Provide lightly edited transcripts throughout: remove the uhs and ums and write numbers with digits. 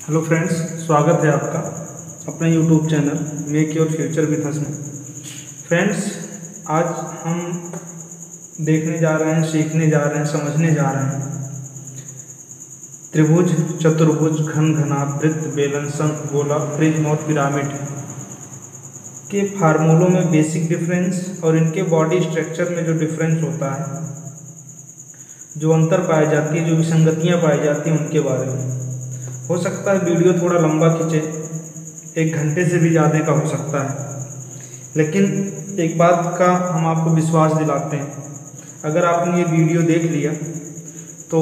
Hello friends, स्वागत है आपका अपने YouTube channel make your future with us में। फ्रेंड्स, आज हम देखने जा रहे हैं, सीखने जा रहे हैं, समझने जा रहे हैं त्रिभुज, चतुर्भुज, घन घनाभ, वृत्त, बेलन, शंख, गोला, प्रिज्म और पिरामिड के फार्मूलों में बेसिक डिफरेंस और इनके बॉडी स्ट्रक्चर में जो डिफरेंस होता है, जो अंतर पाई जाती है, जो विसंगतियाँ पाई जाती हैं, उनके बारे में। हो सकता है वीडियो थोड़ा लंबा खींचे, 1 घंटे से भी ज़्यादा का हो सकता है, लेकिन एक बात का हम आपको विश्वास दिलाते हैं, अगर आपने ये वीडियो देख लिया तो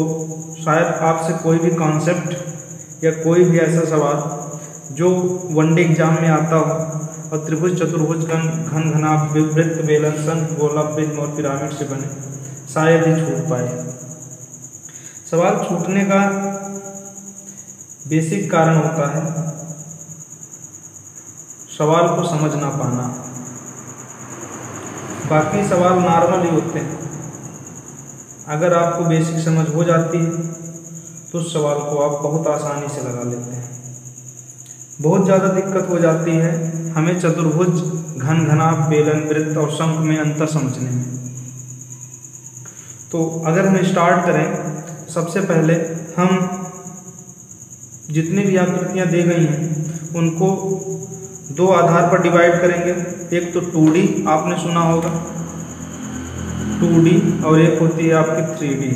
शायद आपसे कोई भी कॉन्सेप्ट या कोई भी ऐसा सवाल जो वनडे एग्जाम में आता हो और त्रिभुज, चतुर्भुज, घन घनाभ, वृत्त, बेलन, शंख, गोला, प्रिज्म और पिरामिड से बने, शायद ही छूट पाए। सवाल छूटने का बेसिक कारण होता है सवाल को समझ ना पाना। बाकी सवाल नॉर्मल ही होते हैं, अगर आपको बेसिक समझ हो जाती है तो उस सवाल को आप बहुत आसानी से लगा लेते हैं। बहुत ज़्यादा दिक्कत हो जाती है हमें चतुर्भुज, घन घनाभ, बेलन, वृत्त और शंख में अंतर समझने में। तो अगर हम स्टार्ट करें, सबसे पहले हम जितनी भी आकृतियाँ दी गई हैं उनको 2 आधार पर डिवाइड करेंगे। एक तो 2D आपने सुना होगा, 2D, और एक होती है आपकी 3D।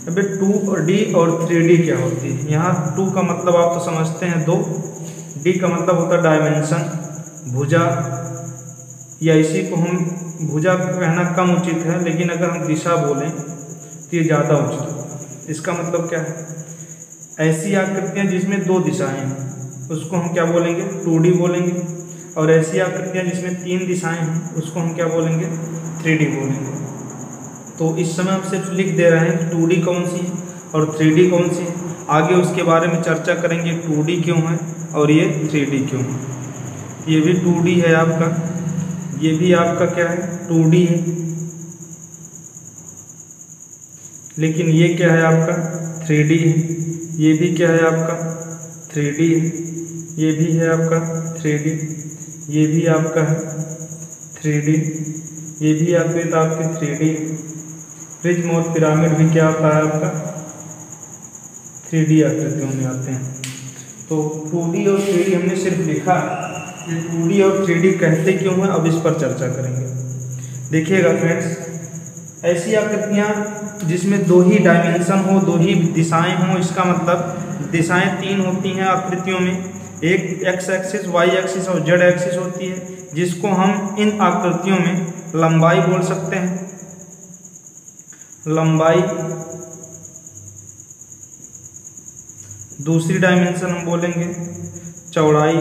अबे 2D और 3D क्या होती है? यहाँ 2 का मतलब आप तो समझते हैं 2, D का मतलब होता है डायमेंशन, भुजा, या इसी को हम भुजा कहना कम उचित है, लेकिन अगर हम दिशा बोलें तो ये ज़्यादा उचित होगा। इसका मतलब क्या है? ऐसी आकृतियाँ जिसमें 2 दिशाएं हैं उसको हम क्या बोलेंगे? 2D बोलेंगे। और ऐसी आकृतियाँ जिसमें 3 दिशाएं हैं उसको हम क्या बोलेंगे? 3D बोलेंगे। तो इस समय हम सिर्फ लिख दे रहे हैं कि 2D कौन सी है और 3D कौन सी है। आगे उसके बारे में चर्चा करेंगे, 2D क्यों है और ये 3D क्यों है। ये भी 2D है आपका, ये भी आपका क्या है? 2D है, लेकिन ये क्या है आपका? 3D है। ये भी क्या है आपका? 3D है। ये भी है आपका 3D, ये भी आपका है 3D, ये भी आपके 3D। प्रिज्म और पिरामिड भी क्या होता है आपका? 3D आकृतियों में आते हैं। तो 2D और 3D हमने सिर्फ लिखा, ये 2D और 3D कहते क्यों हैं, अब इस पर चर्चा करेंगे। देखिएगा फ्रेंड्स, ऐसी आकृतियाँ जिसमें 2 ही डायमेंशन हो, 2 ही दिशाएं हों, इसका मतलब दिशाएं 3 होती हैं आकृतियों में, एक x एक्सिस, y एक्सिस और z एक्सिस होती है, जिसको हम इन आकृतियों में लंबाई बोल सकते हैं। लंबाई। दूसरी डायमेंशन हम बोलेंगे चौड़ाई,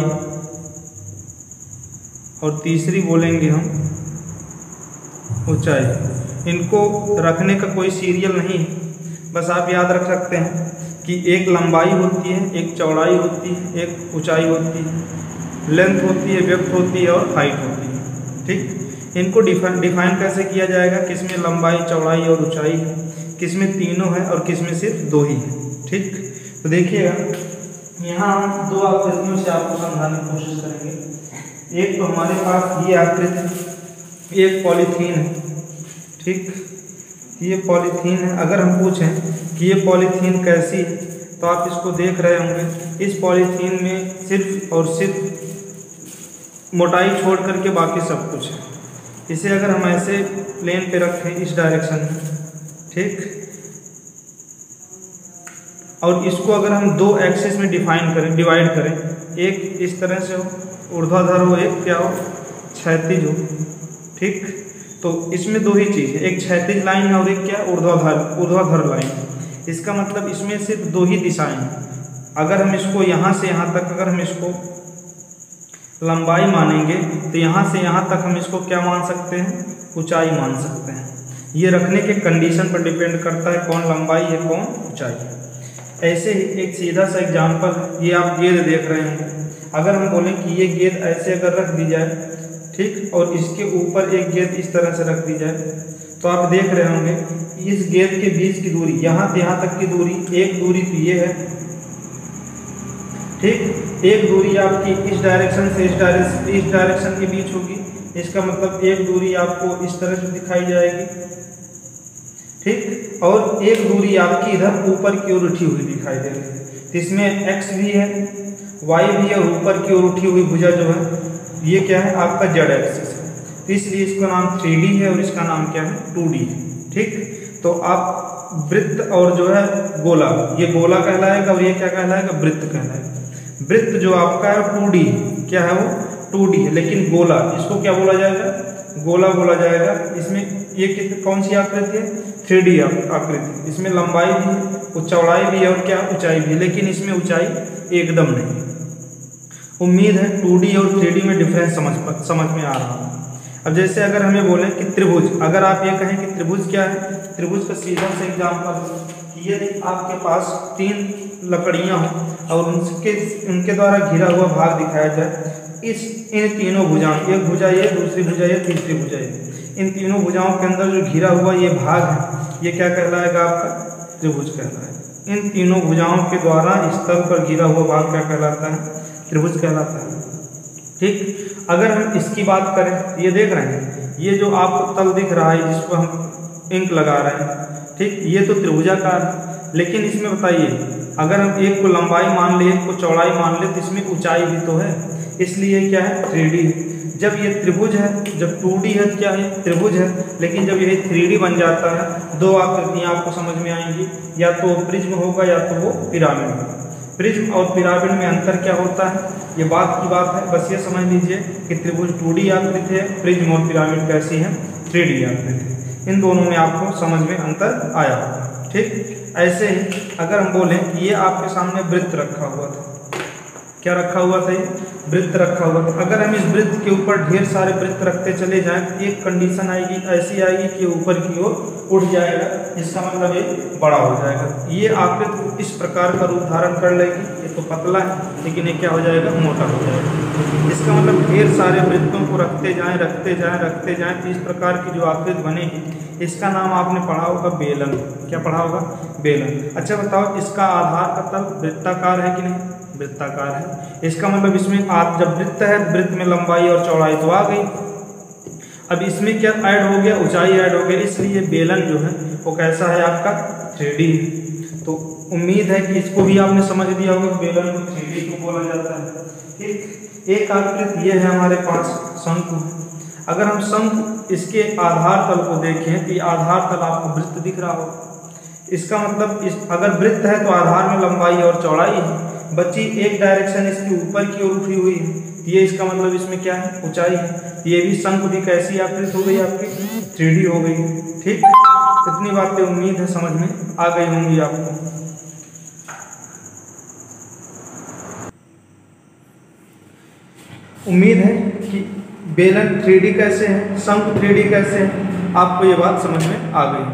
और तीसरी बोलेंगे हम ऊंचाई। इनको रखने का कोई सीरियल नहीं है, बस आप याद रख सकते हैं कि एक लंबाई होती है, एक चौड़ाई होती है, एक ऊंचाई होती है, लेंथ होती है, विड्थ होती है और हाइट होती है। ठीक, इनको डिफाइन कैसे किया जाएगा? किसमें लंबाई, चौड़ाई और ऊंचाई है, किसमें तीनों है और किसमें सिर्फ 2 ही है। ठीक, तो देखिएगा यहाँ हम 2 आकृतियों से आपको समझाने की कोशिश करेंगे। एक तो हमारे पास ये आकृति एक पॉलीथीन है। ठीक, ये पॉलीथीन है। अगर हम पूछें कि ये पॉलीथीन कैसी है तो आप इसको देख रहे होंगे, इस पॉलीथीन में सिर्फ और सिर्फ मोटाई छोड़ करके बाकी सब कुछ है। इसे अगर हम ऐसे प्लेन पे रखें इस डायरेक्शन में, ठीक, और इसको अगर हम 2 एक्सिस में डिवाइड करें, एक इस तरह से हो, ऊर्ध्वाधर हो, एक क्या हो, क्षैतिज हो। ठीक, तो इसमें 2 ही चीज़ है, एक क्षैतिज लाइन है और एक क्या? ऊर्ध्वाधर लाइन। इसका मतलब इसमें सिर्फ 2 ही दिशाएं हैं। अगर हम इसको यहाँ से यहाँ तक, अगर हम इसको लंबाई मानेंगे तो यहाँ से यहाँ तक हम इसको क्या मान सकते हैं? ऊंचाई मान सकते हैं। ये रखने के कंडीशन पर डिपेंड करता है कौन लंबाई है, कौन ऊंचाई है। ऐसे ही एक सीधा सा एग्जाम्पल, ये आप गेंद देख रहे हैं। अगर हम बोलें कि ये गेंद ऐसे अगर रख दी जाए, ठीक, और इसके ऊपर एक गेंद इस तरह से रख दी जाए, तो आप देख रहे होंगे इस गेंद के बीच की दूरी, यहाँ से यहाँ तक की दूरी, एक दूरी तो ये है, ठीक। एक दूरी आपकी इस डायरेक्शन से इस डायरेक्शन के बीच होगी, इसका मतलब एक दूरी आपको इस तरह से दिखाई जाएगी, ठीक। और एक दूरी आपकी इधर ऊपर की ओर उठी हुई दिखाई दे रही है, तो इसमें x भी है, y भी है, और ऊपर की ओर उठी हुई भुजा जो है ये क्या है आपका z एक्सिस है, तो इसलिए इसका नाम 3D है और इसका नाम क्या है 2D है, ठीक। तो आप वृत्त और जो है गोला, ये गोला कहलाएगा और ये क्या कहलाएगा वृत्त कहलाएगा। वृत्त जो आपका है 2D क्या है वो 2D है, लेकिन गोला इसको क्या बोला जाएगा, गोला बोला जाएगा। इसमें ये कौन सी आकृति है 3D आकृति, इसमें लंबाई भी है, चौड़ाई भी है और क्या ऊंचाई भी है, लेकिन इसमें ऊंचाई एकदम नहीं। उम्मीद है 2D और 3D में डिफरेंस समझ में आ रहा है। अब जैसे अगर हमें बोले कि त्रिभुज, अगर आप ये कहें कि त्रिभुज क्या है, त्रिभुज का सीधा से एग्जाम्पल कि ये आपके पास 3 लकड़ियां हों और उनके द्वारा घिरा हुआ भाग दिखाया जाए, इन तीनों भुजाओं, एक भुजा ये, दूसरी भुजा ये, तीसरी भुजा ये, इन तीनों भुजाओं के अंदर जो घिरा हुआ ये भाग है ये क्या कहलाएगा आपका त्रिभुज कहलाएगा। इन तीनों भुजाओं के द्वारा स्थल पर घिरा हुआ भाग क्या कहलाता है, त्रिभुज कहलाता है, ठीक। अगर हम इसकी बात करें, ये देख रहे हैं ये जो आपको तल दिख रहा है जिसको हम इंक लगा रहे हैं, ठीक, ये तो त्रिभुजाकार है, लेकिन इसमें बताइए अगर हम एक को लंबाई मान ले, एक को चौड़ाई मान ले, तो इसमें ऊंचाई भी तो है, इसलिए क्या है 3D है। जब ये त्रिभुज है, जब 2D है क्या है त्रिभुज है, लेकिन जब ये 3D बन जाता है, दो आकृतियाँ आपको समझ में आएंगी, या तो प्रिज्म होगा या तो वो पिरामिड होगा। प्रिज्म और पिरामिड में अंतर क्या होता है, ये बात की बात है, बस ये समझ लीजिए कि त्रिभुज 2D आकृति है, प्रिज्म और पिरामिड कैसी है 3D आकृति है। इन दोनों में आपको समझ में अंतर आया होगा, ठीक। ऐसे ही अगर हम बोलें कि ये आपके सामने वृत्त रखा हुआ था, क्या रखा हुआ था, ये वृत्त रखा हुआ था। अगर हम इस वृत्त के ऊपर ढेर सारे वृत्त रखते चले जाएं तो एक कंडीशन आएगी, ऐसी आएगी कि ऊपर की ओर उठ जाएगा, इसका मतलब ये बड़ा हो जाएगा। ये आकृति इस प्रकार का रूप धारण कर लेगी, ये तो पतला है लेकिन ये क्या हो जाएगा मोटा हो जाएगा। इसका मतलब ढेर सारे वृत्तों को रखते जाएं रखते जाएं रखते जाएं, तो इस प्रकार की जो आकृति बनेगी इसका नाम आपने पढ़ा होगा बेलन। क्या पढ़ा होगा, बेलन। अच्छा बताओ, इसका आधार का तल वृत्ताकार है कि नहीं, वृत्ताकार है। इसका मतलब इसमें आप जब वृत्त है, वृत्त में लंबाई और चौड़ाई तो आ गई, अब इसमें क्या ऐड हो गया, ऊंचाई ऐड हो गई, इसलिए बेलन जो है वो कैसा है आपका 3D। तो उम्मीद है कि इसको भी आपने समझ दिया होगा, बेलन को 3D को बोला जाता है, ठीक। एक आकृति ये है हमारे पास शंकु। अगर हम शंकु इसके आधार तल को देखें तो आधार तल आपको वृत्त दिख रहा हो, इसका मतलब अगर वृत्त है तो आधार में लंबाई और चौड़ाई है, बच्ची एक डायरेक्शन इसकी ऊपर की ओर उठी हुई है, ये इसका मतलब इसमें क्या है ऊंचाई है। ये भी शंकु भी कैसी आकृति हो गई आपकी 3D हो गई, ठीक। इतनी बातें उम्मीद है समझ में आ गई होंगी आपको। उम्मीद है कि बेलन 3D कैसे है, शंकु 3D कैसे है, आपको ये बात समझ में आ गई।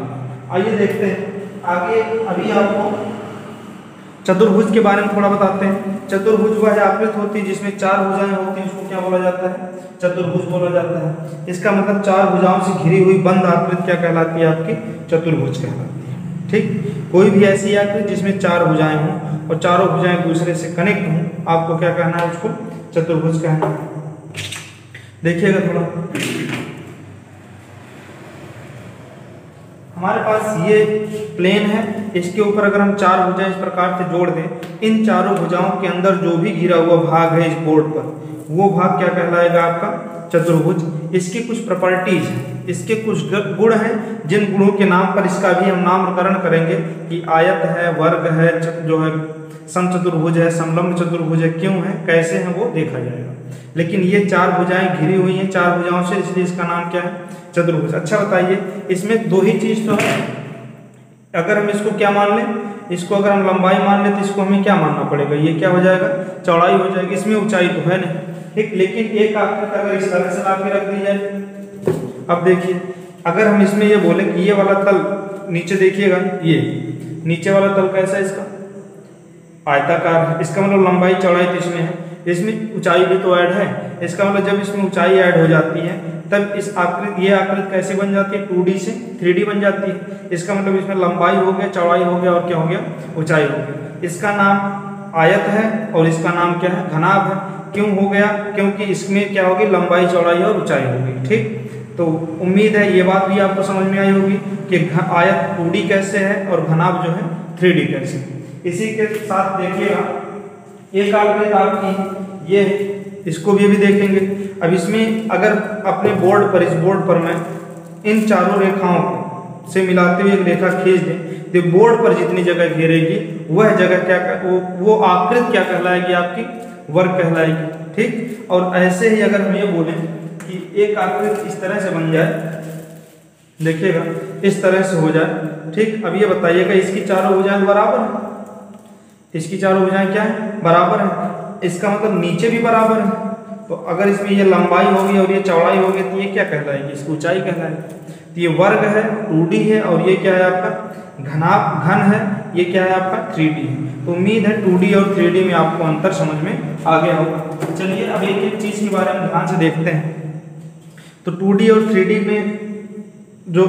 आइए देखते हैं आगे। अभी आपको चतुर्भुज के बारे में थोड़ा बताते हैं। चतुर्भुज वह आकृति होती है जिसमें 4 भुजाएं होती हैं, उसको क्या बोला जाता है, चतुर्भुज बोला जाता है। इसका मतलब 4 भुजाओं से घिरी हुई बंद आकृति क्या कहलाती है आपकी चतुर्भुज कहलाती है, ठीक। कोई भी ऐसी आकृति जिसमें 4 भुजाएं हों और चारों भुजाएं दूसरे से कनेक्ट हों, आपको क्या कहना है, उसको चतुर्भुज कहना है। देखिएगा थोड़ा, हमारे पास ये प्लेन है, इसके ऊपर अगर हम 4 भुजाएं इस प्रकार से जोड़ दें, इन चारों भुजाओं के अंदर जो भी घिरा हुआ भाग है इस बोर्ड पर, वो भाग क्या कहलाएगा आपका चतुर्भुज। इसकी कुछ प्रॉपर्टीज हैं, इसके कुछ गुण हैं, जिन गुणों के नाम पर इसका भी हम नामकरण करेंगे कि आयत है, वर्ग है, जो है समचतुर्भुज है, समलंब चतुर्भुज है, क्यों है, कैसे हैं, वो देखा जाएगा। लेकिन ये 4 भुजाएं घिरी हुई हैं 4 भुजाओं से, इसलिए इसका नाम क्या है चतुर्भुज। अच्छा बताइए, इसमें 2 ही चीज तो है। अगर हम इसको क्या मान लें, इसको अगर हम लंबाई मान लें तो इसको हमें क्या मानना पड़ेगा, ये क्या हो जाएगा चौड़ाई हो जाएगी, इसमें ऊंचाई तो है नहीं, ठीक। लेकिन एक आकृति अगर इस तरह से ला के रख दी जाए, अब देखिए अगर हम इसमें ये बोले कि ये वाला तल नीचे देखिएगा, ये नीचे वाला तल कैसा है, इसका आयताकार है, इसका मतलब लंबाई चौड़ाई तो इसमें है, इसमें ऊंचाई भी तो ऐड है। इसका मतलब जब इसमें ऊंचाई ऐड हो जाती है तब इस आकृति, ये आकृति कैसे बन जाती है 2D से 3D बन जाती है। इसका मतलब इसमें लंबाई हो गया, चौड़ाई हो गया और क्या हो गया ऊंचाई हो गया। इसका नाम आयत है और इसका नाम क्या है, घनाभ है। क्यों हो गया, क्योंकि इसमें क्या होगी, लंबाई चौड़ाई और ऊंचाई होगी। ठीक, तो उम्मीद है ये बात भी आपको समझ में आई होगी कि आयत 2D कैसे है और घनाभ जो है 3D कैसे है। इसी के साथ देखिएगा एक आकृति आपकी ये, इसको भी अभी देखेंगे। अब इसमें अगर अपने बोर्ड पर, इस बोर्ड पर मैं इन चारों रेखाओं को से मिलाते हुए एक रेखा खींच दें तो बोर्ड पर जितनी जगह घेरेगी वह जगह क्या, वो आकृति क्या कहलाएगी, आपकी वर्ग कहलाएगी। ठीक, और ऐसे ही अगर हम ये बोलें कि एक आकृति इस तरह से बन जाए, देखिएगा इस तरह से हो जाए। ठीक, अब ये बताइएगा इसकी चारों भुजाएं बराबर है, इसकी चारों भुजाएं क्या है, बराबर है। इसका मतलब नीचे भी बराबर है। तो अगर इसमें ये लंबाई होगी और ये चौड़ाई होगी तो ये क्या कहलाएगी, इसकी ऊंचाई कहलाएगी। तो ये वर्ग है, 2D है, और ये क्या है आपका घनाभ, घन है, ये क्या है आपका 3D है। तो उम्मीद है 2D और 3D में आपको अंतर समझ में आ गया होगा। चलिए अब एक एक चीज़ के बारे में ध्यान से देखते हैं। तो 2D और 3D में जो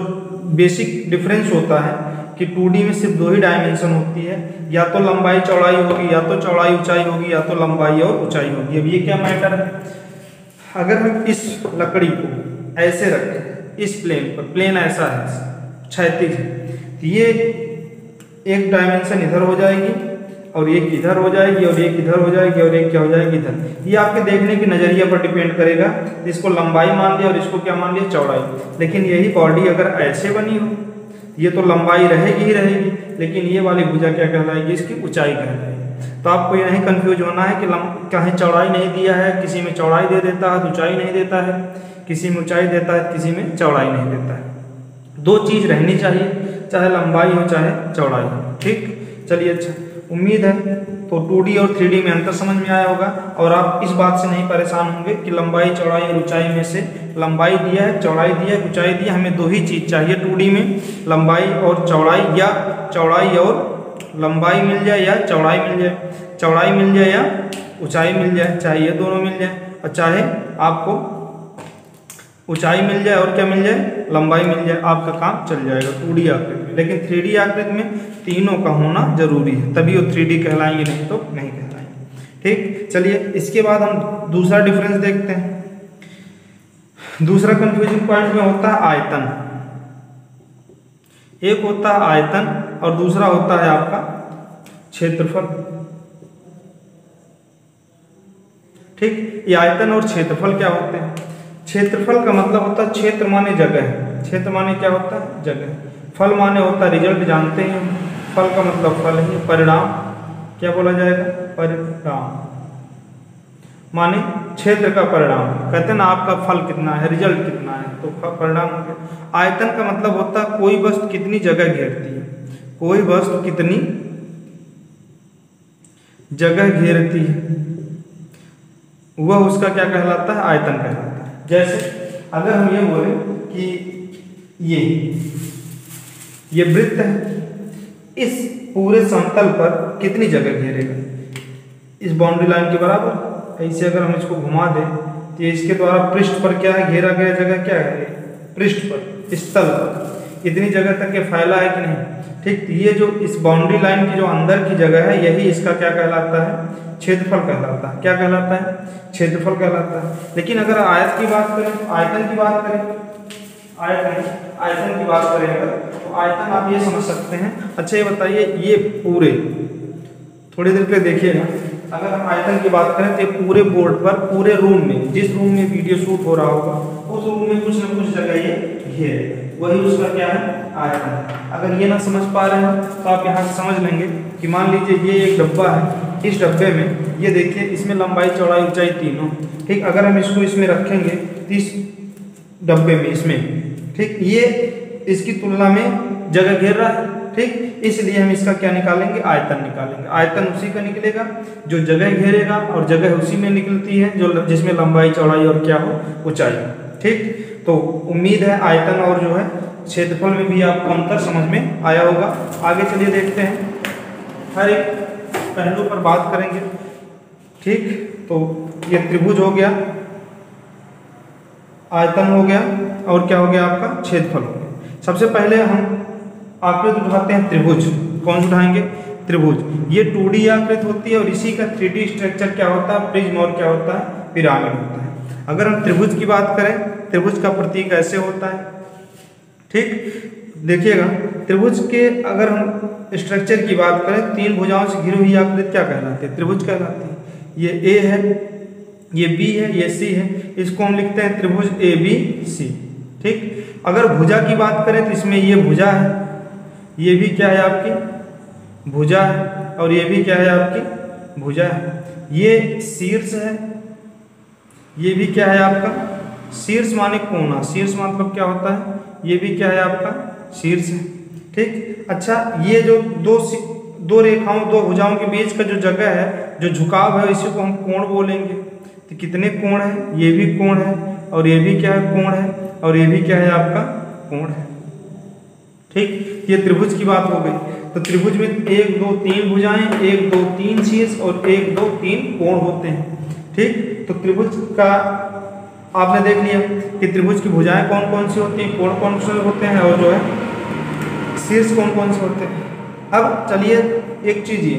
बेसिक डिफरेंस होता है कि 2D में सिर्फ 2 ही डायमेंशन होती है, या तो लंबाई चौड़ाई होगी, या तो चौड़ाई ऊंचाई होगी, या तो लंबाई और ऊंचाई होगी। अब ये क्या मैटर है, अगर हम इस लकड़ी को ऐसे रखें इस प्लेन पर, प्लेन ऐसा है क्षैतिज है, तो ये एक डायमेंशन इधर हो जाएगी और एक इधर हो जाएगी और एक इधर हो जाएगी और एक क्या हो जाएगी इधर। ये आपके देखने की नजरिया पर डिपेंड करेगा। इसको लंबाई मान लिया और इसको क्या मान लिया, चौड़ाई। लेकिन यही बॉडी अगर ऐसे बनी हो, ये तो लंबाई रहेगी ही रहेगी, लेकिन ये वाली भुजा क्या कहलाएगी, इसकी ऊंचाई कहलाएगी। तो आपको ये नहीं कंफ्यूज होना है कि कहीं चौड़ाई नहीं दिया है, किसी में चौड़ाई दे देता है तो ऊंचाई नहीं देता है, किसी में ऊंचाई देता है किसी में चौड़ाई नहीं देता है। 2 चीज़ रहनी चाहिए, चाहे लंबाई हो चाहे चौड़ाई हो। ठीक, चलिए अच्छा, उम्मीद है तो 2D और 3D में अंतर समझ में आया होगा और आप इस बात से नहीं परेशान होंगे कि लंबाई चौड़ाई और ऊंचाई में से लंबाई दिया है, चौड़ाई दिया है, ऊंचाई दिया, हमें 2 ही चीज़ चाहिए 2D में, लंबाई और चौड़ाई, या चौड़ाई और लंबाई मिल जाए या चौड़ाई मिल जाए, चौड़ाई मिल जाए या ऊंचाई मिल जाए, चाहे ये दोनों मिल जाए और चाहे आपको ऊंचाई मिल जाए और क्या मिल जाए, लंबाई मिल जाए, आपका काम चल जाएगा 2D आकृति में। लेकिन 3D आकृति में तीनों का होना जरूरी है, तभी वो 3D कहलाएंगे, नहीं तो नहीं कहलाएंगे। ठीक, चलिए इसके बाद हम दूसरा डिफरेंस देखते हैं। दूसरा कंफ्यूजिंग पॉइंट में होता है आयतन। एक होता है आयतन और दूसरा होता है आपका क्षेत्रफल। ठीक, ये आयतन और क्षेत्रफल क्या होते हैं। क्षेत्रफल का मतलब होता है क्षेत्र माने जगह, क्षेत्र माने क्या होता है, जगह। फल माने होता है रिजल्ट, जानते हैं फल का मतलब फल है, परिणाम क्या बोला जाएगा, परिणाम माने क्षेत्र का परिणाम। कहते हैं ना आपका फल कितना है, रिजल्ट कितना है, तो परिणाम हो गया। आयतन का मतलब होता है कोई वस्तु कितनी जगह घेरती है, कोई वस्तु कितनी जगह घेरती है, वह उसका क्या कहलाता है, आयतन कहलाता है। जैसे अगर हम ये बोले कि ये वृत्त है, इस पूरे समतल पर कितनी जगह घेरेगा, इस बाउंड्री लाइन के बराबर। ऐसे अगर हम इसको घुमा दें तो इसके द्वारा पृष्ठ पर क्या है, घेरा गया जगह क्या है, पृष्ठ पर, इस तल पर इतनी जगह तक ये फैला है कि नहीं। ठीक, ये जो इस बाउंड्री लाइन की जो अंदर की जगह है, यही इसका क्या कहलाता है, क्षेत्रफल कहलाता है। क्या कहलाता है, क्षेत्रफल कहलाता है। लेकिन अगर आयत की बात करें, आयतन की बात करें, आयतन की बात करें अगर, तो आयतन आप ये समझ सकते हैं। अच्छा ये बताइए, ये पूरे थोड़ी देर के लिए देखिएगा, अगर हम आयतन की बात करें तो पूरे बोर्ड पर, पूरे रूम में, जिस रूम में वीडियो शूट हो रहा होगा उस रूम में कुछ न कुछ जगह ये घेरे, वही उसका क्या है, आयतन। अगर ये ना समझ पा रहे हैं तो आप यहाँ से समझ लेंगे कि मान लीजिए ये एक डब्बा है, इस डब्बे में ये देखिए इसमें लंबाई चौड़ाई ऊंचाई तीनों। ठीक, अगर हम इसको इसमें रखेंगे तो इस डब्बे में, इसमें, ठीक, ये इसकी तुलना में जगह घेर रहा है। ठीक, इसलिए हम इसका क्या निकालेंगे, आयतन निकालेंगे। आयतन उसी का निकलेगा जो जगह घेरेगा, और जगह उसी में निकलती है जो जिसमें लंबाई चौड़ाई और क्या हो, ऊंचाई। ठीक, तो उम्मीद है आयतन और जो है क्षेत्रफल में भी आपको अंतर समझ में आया होगा। आगे चलिए देखते हैं, हर एक पहलू पर बात करेंगे। ठीक, तो ये त्रिभुज हो गया, आयतन हो गया, और क्या हो गया आपका, क्षेत्रफल हो गया। सबसे पहले हम आकृति उठाते हैं त्रिभुज। कौन सी उठाएंगे, त्रिभुज, ये 2D आकृति होती है और इसी का 3D स्ट्रक्चर क्या होता है, प्रिज्म और क्या होता है, पिरामिड होता है। अगर हम त्रिभुज की बात करें, त्रिभुज का प्रतीक ऐसे होता है, ठीक। देखिएगा त्रिभुज के अगर हम स्ट्रक्चर की बात करें, 3 भुजाओं से घिरी हुई आकृति क्या कहलाती है, त्रिभुज कहलाती है। ये ए है, ये बी है, ये सी है, इसको हम लिखते हैं त्रिभुज ABC, ठीक। अगर भुजा की बात करें तो इसमें ये भुजा है, ये भी क्या है आपकी भुजा है, और ये भी क्या है आपकी भुजा है। ये शीर्ष है, ये भी क्या है आपका शीर्ष, माने कोना, शीर्ष मतलब क्या होता है, ये भी क्या है आपका शीर्ष है, ठीक। अच्छा, ये जो दो रेखाओं, 2 भुजाओं के बीच का जो जगह है, जो झुकाव है, इसी को हम कोण बोलेंगे। तो कितने कोण है, ये भी कोण है, और ये भी क्या है कोण है, और ये भी क्या है आपका कोण है, ठीक। ये त्रिभुज की बात हो गई। तो त्रिभुज में 1 2 3 भुजाएं, 1 2 3 शीर्ष और 1 2 3 कोण होते हैं, ठीक। तो त्रिभुज का आपने देख लिया कि त्रिभुज की भुजाएं कौन कौन सी होती हैं, कोण कौन से होते हैं, और जो है शीर्ष कौन कौन से होते हैं। अब चलिए एक चीज, ये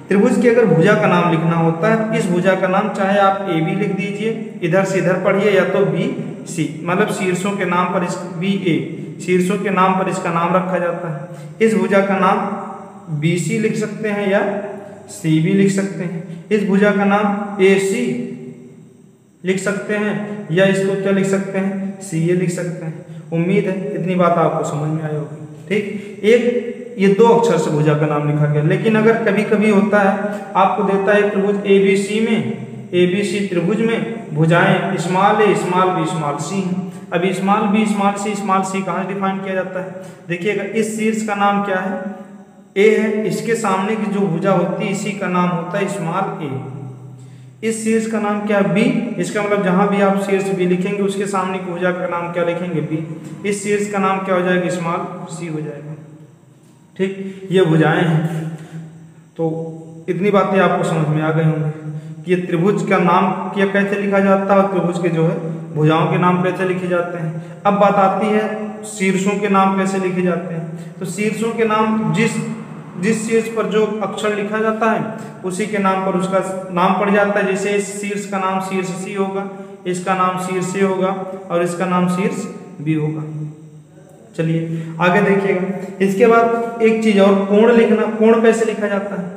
त्रिभुज की अगर भुजा का नाम लिखना होता है, इस भुजा का नाम चाहे आप AB लिख दीजिए, इधर से इधर पढ़िए, या तो BC, मतलब शीर्षों के नाम पर इस BA शीर्षों के नाम पर इसका नाम रखा जाता है। इस भुजा का नाम BC लिख सकते हैं या CB लिख सकते हैं। इस भुजा का नाम AC लिख सकते हैं, या इसको क्या लिख सकते हैं, CA लिख सकते हैं। उम्मीद है इतनी बात आपको समझ में आई होगी, ठीक। ये 2 अक्षर से भुजा का नाम लिखा गया। लेकिन अगर कभी कभी होता है, आपको देता है त्रिभुज ABC में, ABC त्रिभुज में भुजाएं small A small B small C हैं। अब स्मॉल B स्मॉल C कहाँ डिफाइन किया जाता है, देखिएगा इस शीर्ष का नाम क्या है, A है, इसके सामने की जो भुजा होती है इसी का नाम होता है स्मॉल A। इस शीर्ष का नाम क्या है, B, इसका मतलब जहां भी आप शीर्ष B लिखेंगे उसके सामने की भुजा का नाम क्या लिखेंगे, B। इस शीर्ष का नाम क्या हो जाएगा, स्मॉल C हो जाएगा, ठीक। ये भुजाएं हैं। तो इतनी बातें आपको समझ में आ गई होंगी कि ये त्रिभुज का नाम क्या कैसे लिखा जाता है, और त्रिभुज के जो है भुजाओं के नाम कैसे लिखे जाते हैं। अब बात आती है शीर्षों के नाम कैसे लिखे जाते हैं। तो शीर्षों के नाम जिस शीर्ष पर जो अक्षर लिखा जाता है उसी के नाम पर उसका नाम पड़ जाता है। जैसे इस शीर्ष का नाम शीर्ष C होगा, इसका नाम शीर्ष A होगा, और इसका नाम शीर्ष B होगा। चलिए आगे देखिएगा। इसके बाद एक चीज और, कोण लिखना। कोण कैसे लिखा जाता है,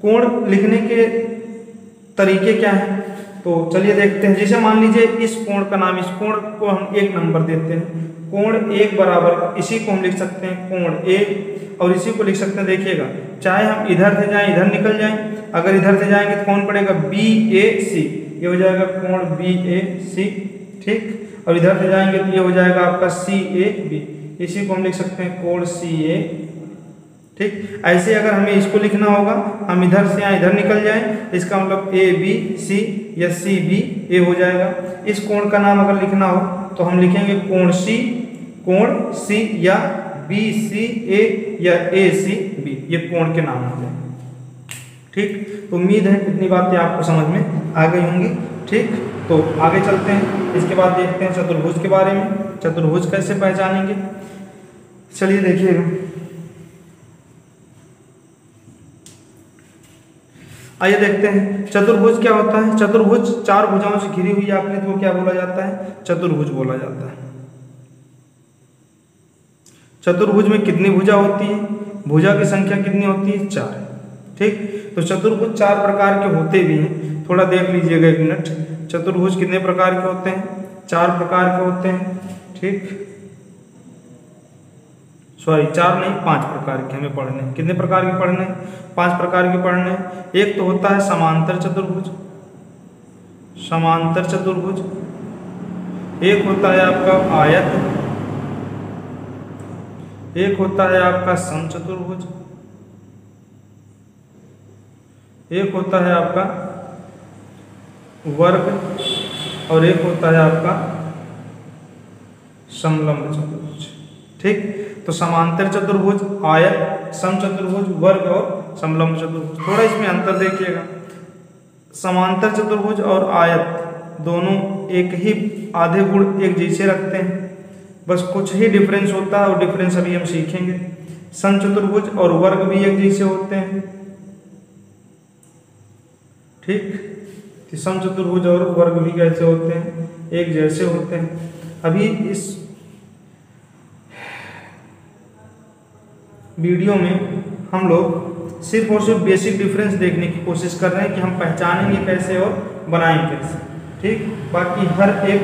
कोण लिखने के तरीके क्या हैं, तो चलिए देखते हैं। जैसे मान लीजिए इस कोण का नाम, इस कोण को हम 1 नंबर देते हैं, कोण 1 बराबर, इसी को हम लिख सकते हैं कोण A, और इसी को लिख सकते हैं। देखिएगा चाहे हम इधर से जाएं इधर निकल जाएं, अगर इधर से जाएंगे तो कौन पड़ेगा, BAC, ये हो जाएगा कोण BAC, ठीक। और इधर से जाएंगे तो ये हो जाएगा आपका CAB, इसी को हम लिख सकते हैं कोण CA, ठीक। ऐसे अगर हमें इसको लिखना होगा, हम इधर से यहाँ इधर निकल जाएं, इसका मतलब ABC या CBA हो जाएगा। इस कोण का नाम अगर लिखना हो तो हम लिखेंगे कोण C या BCA या ACB, ये कोण के नाम होते हैं, ठीक। तो उम्मीद है इतनी बातें आपको समझ में आ गई होंगी, ठीक। तो आगे चलते हैं। इसके बाद देखते हैं चतुर्भुज के बारे में, चतुर्भुज कैसे पहचानेंगे। चलिए देखिएगा, आइए देखते हैं चतुर्भुज क्या होता है। चतुर्भुज 4 भुजाओं से घिरी हुई आकृति को क्या बोला जाता है, चतुर्भुज बोला जाता है। चतुर्भुज में कितनी भुजा होती है, भुजा की संख्या कितनी होती है, 4, ठीक। तो चतुर्भुज 4 प्रकार के होते भी हैं, थोड़ा देख लीजिएगा 1 मिनट। चतुर्भुज कितने प्रकार के होते हैं, 4 प्रकार के होते हैं, ठीक। सॉरी 4 नहीं 5 प्रकार के हमें पढ़ने। कितने प्रकार के पढ़ने, 5 प्रकार के पढ़ने। एक तो होता है समांतर चतुर्भुज, समांतर चतुर्भुज। एक होता है आपका आयत, एक होता है आपका समचतुर्भुज, एक होता है आपका वर्ग, और एक होता है आपका समलंब चतुर्भुज, ठीक। तो समांतर चतुर्भुज, आयत, समचतुर्भुज, वर्ग और समलंब चतुर्भुज। थोड़ा इसमें अंतर देखिएगा। समांतर चतुर्भुज और आयत दोनों एक ही आधे गुण एक जैसे रखते हैं, बस कुछ ही डिफरेंस होता है, और डिफरेंस अभी हम सीखेंगे। समचतुर्भुज और वर्ग भी एक जैसे होते हैं। ठीक, तो समचतुर्भुज और वर्ग भी कैसे होते हैं? एक जैसे होते हैं। अभी इस वीडियो में हम लोग सिर्फ और सिर्फ बेसिक डिफरेंस देखने की कोशिश कर रहे हैं कि हम पहचानेंगे कैसे और बनाएंगे कैसे। ठीक, बाकी हर एक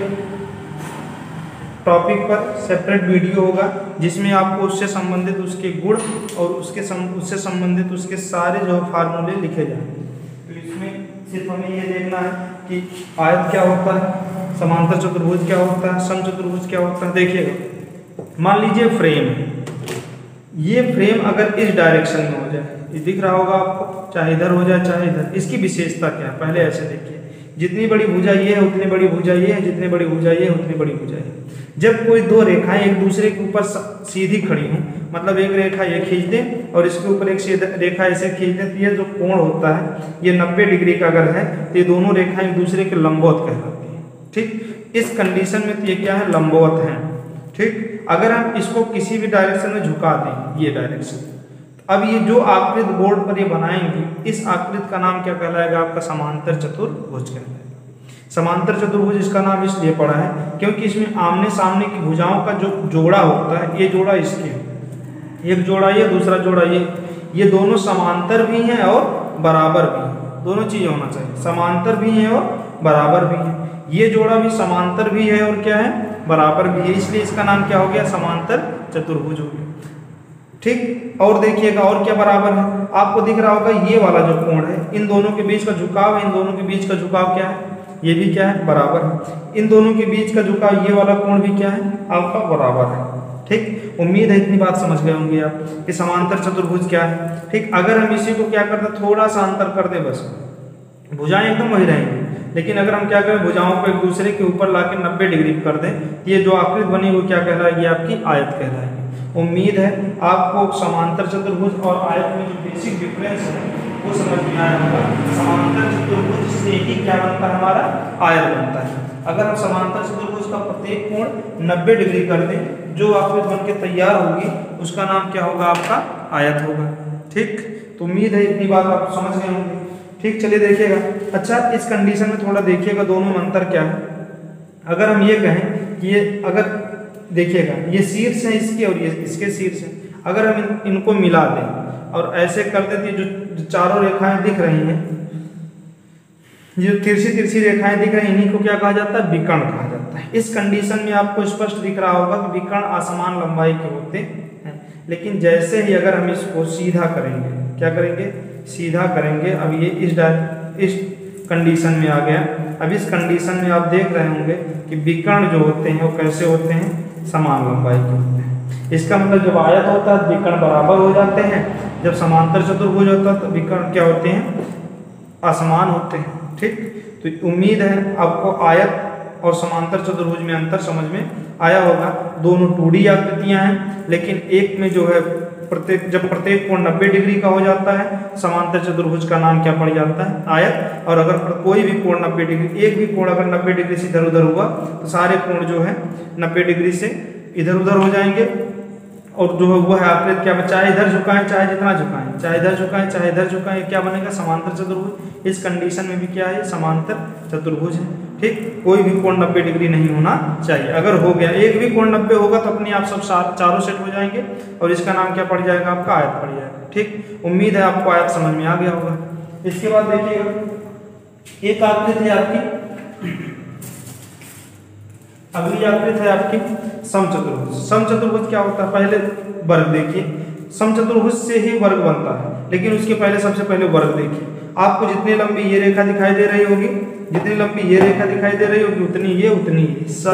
टॉपिक पर सेपरेट वीडियो होगा जिसमें आपको उससे संबंधित उसके गुण और उससे संबंधित उसके सारे जो फार्मूले लिखे जाएंगे। तो इसमें सिर्फ हमें ये देखना है कि आयत क्या होता है, समांतर चतुर्भुज क्या होता है, समचतुर्भुज क्या होता है। देखिएगा, मान लीजिए फ्रेम है, ये फ्रेम अगर इस डायरेक्शन में हो जाए, ये दिख रहा होगा आपको, चाहे इधर हो जाए चाहे इधर, इसकी विशेषता क्या है? पहले ऐसे देखिए, जितनी बड़ी भुजा ये है उतनी बड़ी भुजा ये है, जितनी बड़ी भुजा ये है उतनी बड़ी भुजा ये। जब कोई दो रेखाएं एक दूसरे के ऊपर सीधी खड़ी हों, मतलब एक रेखा ये खींच दें और इसके ऊपर एक रेखा ऐसे खींच दें, तो ये जो कोण होता है ये 90 डिग्री का अगर है तो ये दोनों रेखाएं एक दूसरे के लंबवत कहलाती हैं। ठीक, इस कंडीशन में तो ये क्या है? लंबवत हैं। ठीक, अगर हम इसको किसी भी डायरेक्शन में झुका दें, ये डायरेक्शन, अब ये जो आकृत बोर्ड पर ये बनाएंगे, इस आकृत का नाम क्या कहलाएगा? आपका समांतर चतुर्भुज कहलाएगा। समांतर चतुर्भुज इसका नाम इसलिए पड़ा है क्योंकि इसमें आमने सामने की भुजाओं का जो जोड़ा होता है, ये जोड़ा इसके, एक जोड़ा ये, दूसरा जोड़ा ये दोनों समांतर भी हैं और बराबर भी हैं। दोनों चीजें होना चाहिए, समांतर भी हैं और बराबर भी हैं। ये जोड़ा भी समांतर भी है और क्या है? बराबर भी है, इसलिए इसका नाम क्या हो गया? समांतर चतुर्भुज हो गया। ठीक, और देखिएगा और क्या बराबर है? आपको दिख रहा होगा ये वाला जो कोण है, इन दोनों के बीच का झुकाव है, इन दोनों के बीच का झुकाव क्या है? ये भी क्या है? बराबर है। इन दोनों के बीच का झुकाव, ये वाला कोण भी क्या है? आपका बराबर है। ठीक, उम्मीद है इतनी बात समझ गए होंगे आप कि समांतर चतुर्भुज क्या है। ठीक, अगर हम इसी को क्या करते, थोड़ा सा अंतर कर दें, बस भुजाएं एकदम वही रहेंगी, लेकिन अगर हम क्या करें, भुजाओं को एक दूसरे के ऊपर लाके 90 डिग्री कर दें, ये जो आकृति बनी वो क्या कहलाएगी? आपकी आयत कहलाएगी। उम्मीद है आपको समांतर चतुर्भुज और आयत में जो बेसिक डिफरेंस है वो समझ में आया होगा। समांतर चतुर्भुज से ही क्या बनता है? हमारा आयत बनता है। अगर हम समांतर चतुर्भुज का प्रत्येक कोण 90 डिग्री कर दें, जो आकृति बन के तैयार होगी उसका नाम क्या होगा? आपका आयत होगा। ठीक, तो उम्मीद है इतनी बात आप समझ गए होंगे। ठीक, चलिए देखिएगा। अच्छा, इस कंडीशन में थोड़ा देखिएगा दोनों में अंतर क्या है। अगर हम ये कहें कि ये, अगर देखिएगा ये शीर्ष है इसके और ये इसके शीर्ष है, अगर हम इनको मिला दें और ऐसे कर देते, जो चारों रेखाएं दिख रही हैं, जो तिरछी रेखाएं दिख रही हैं, इन्हीं को क्या कहा जाता है? विकर्ण कहा जाता है। इस कंडीशन में आपको स्पष्ट दिख रहा होगा कि विकर्ण असमान लंबाई के होते हैं। लेकिन जैसे ही अगर हम इसको सीधा करेंगे, क्या करेंगे? सीधा करेंगे। अब ये इस कंडीशन में आ गया। अब इस कंडीशन में आप देख रहे होंगे कि विकर्ण जो होते हैं वो कैसे होते हैं? समान लंबाई के होते हैं। इसका मतलब जब आयत होता है विकर्ण बराबर हो जाते हैं, जब समांतर चतुर्भुज होता है तो विकर्ण क्या होते हैं? असमान होते हैं। ठीक, तो उम्मीद है आपको आयत और समांतर चतुर्भुज में अंतर समझ में आया होगा। दोनों 2D आकृतियां हैं, लेकिन एक में जो है जब प्रत्येक कोण 90 डिग्री का हो जाता है, समांतर चतुर्भुज का नाम क्या पड़ जाता है? आयत। और अगर कोई भी कोण 90 डिग्री, एक भी कोण अगर 90 डिग्री से इधर उधर हुआ तो सारे कोण जो है 90 डिग्री से इधर उधर हो जाएंगे, और जो है वो है आकृति क्या? चाहे इधर झुकाएं चाहे जितना झुकाएं, चाहे इधर झुकाएं चाहे इधर झुकाएं, क्या बनेगा? समांतर चतुर्भुज। इस कंडीशन में भी क्या है? समांतर चतुर्भुज है। ठीक, कोई भी कोण 90 डिग्री नहीं होना चाहिए। अगर हो गया, एक भी कोण 90 होगा तो अपने आप सब चारों सेट हो जाएंगे और इसका नाम क्या पड़ जाएगा? आपका आयत पड़ जाएगा। ठीक, उम्मीद है आपको आयत समझ में आ गया होगा। इसके बाद देखिएगा, एक आकृति है आपकी, अगली आकृति है आपकी समचतुर्भुज। समचतुर्भुज क्या होता है? पहले वर्ग देखिए, समचतुर्भुज से ही वर्ग बनता है, लेकिन उसके पहले सबसे पहले वर्ग देखिए। आपको जितनी लंबी ये रेखा दिखाई दे रही होगी, जितनी लंबी ये रेखा दिखाई दे रही होगी, उतनी ये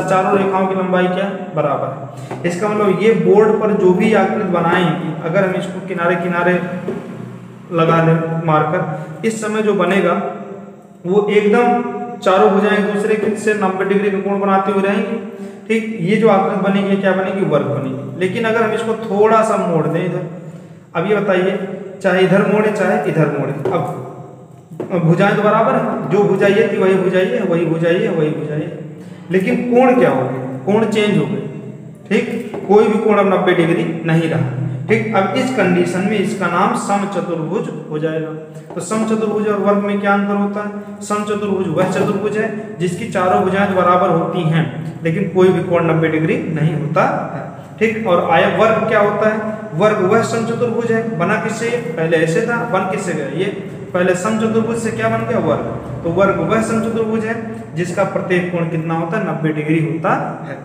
चारों रेखाओं की लंबाई क्या बराबर है। इसका मतलब ये बोर्ड पर जो भी आकृति बनाएंगी, अगर हम इसको किनारे किनारे लगा दें मार्कर, इस समय जो बनेगा वो एकदम चारों भुजाएं एक दूसरे के से 90 डिग्री का कोण बनाते हुए रहेंगी। ठीक, ये जो आकृति बनेगी क्या बनेगी? वर्ग बनेगी। लेकिन अगर हम इसको थोड़ा सा मोड़ दें इधर, अब ये बताइए, चाहे इधर मोड़े चाहे इधर मोड़े, अब भुजाएं तो बराबर है, जो भुजा ये थी वही भुजा ये है, वही भुजा ये है, वही भुजा ये, लेकिन कोण क्या हो गए? कोण चेंज हो गए। ठीक, कोई भी कोण अब 90 डिग्री नहीं रहा। ठीक। अब इस कंडीशन में इसका नाम समचतुर्भुज हो जाएगा। तो समचतुर्भुज और वर्ग में क्या अंतर होता है? समचतुर्भुज वह चतुर्भुज है जिसकी चारों भुजाएं बराबर होती हैं लेकिन कोई भी कोण 90 डिग्री नहीं होता है, ठीक। और वर्ग क्या होता है? वर्ग वह समचतुर्भुज है, बना किससे? पहले ऐसे था, बन किससे गया? ये पहले समचतुर्भुज से क्या बन गया? वर्ग। तो वर्ग वह समचतुर्भुज है जिसका प्रत्येक कोण कितना होता है? 90 डिग्री होता है।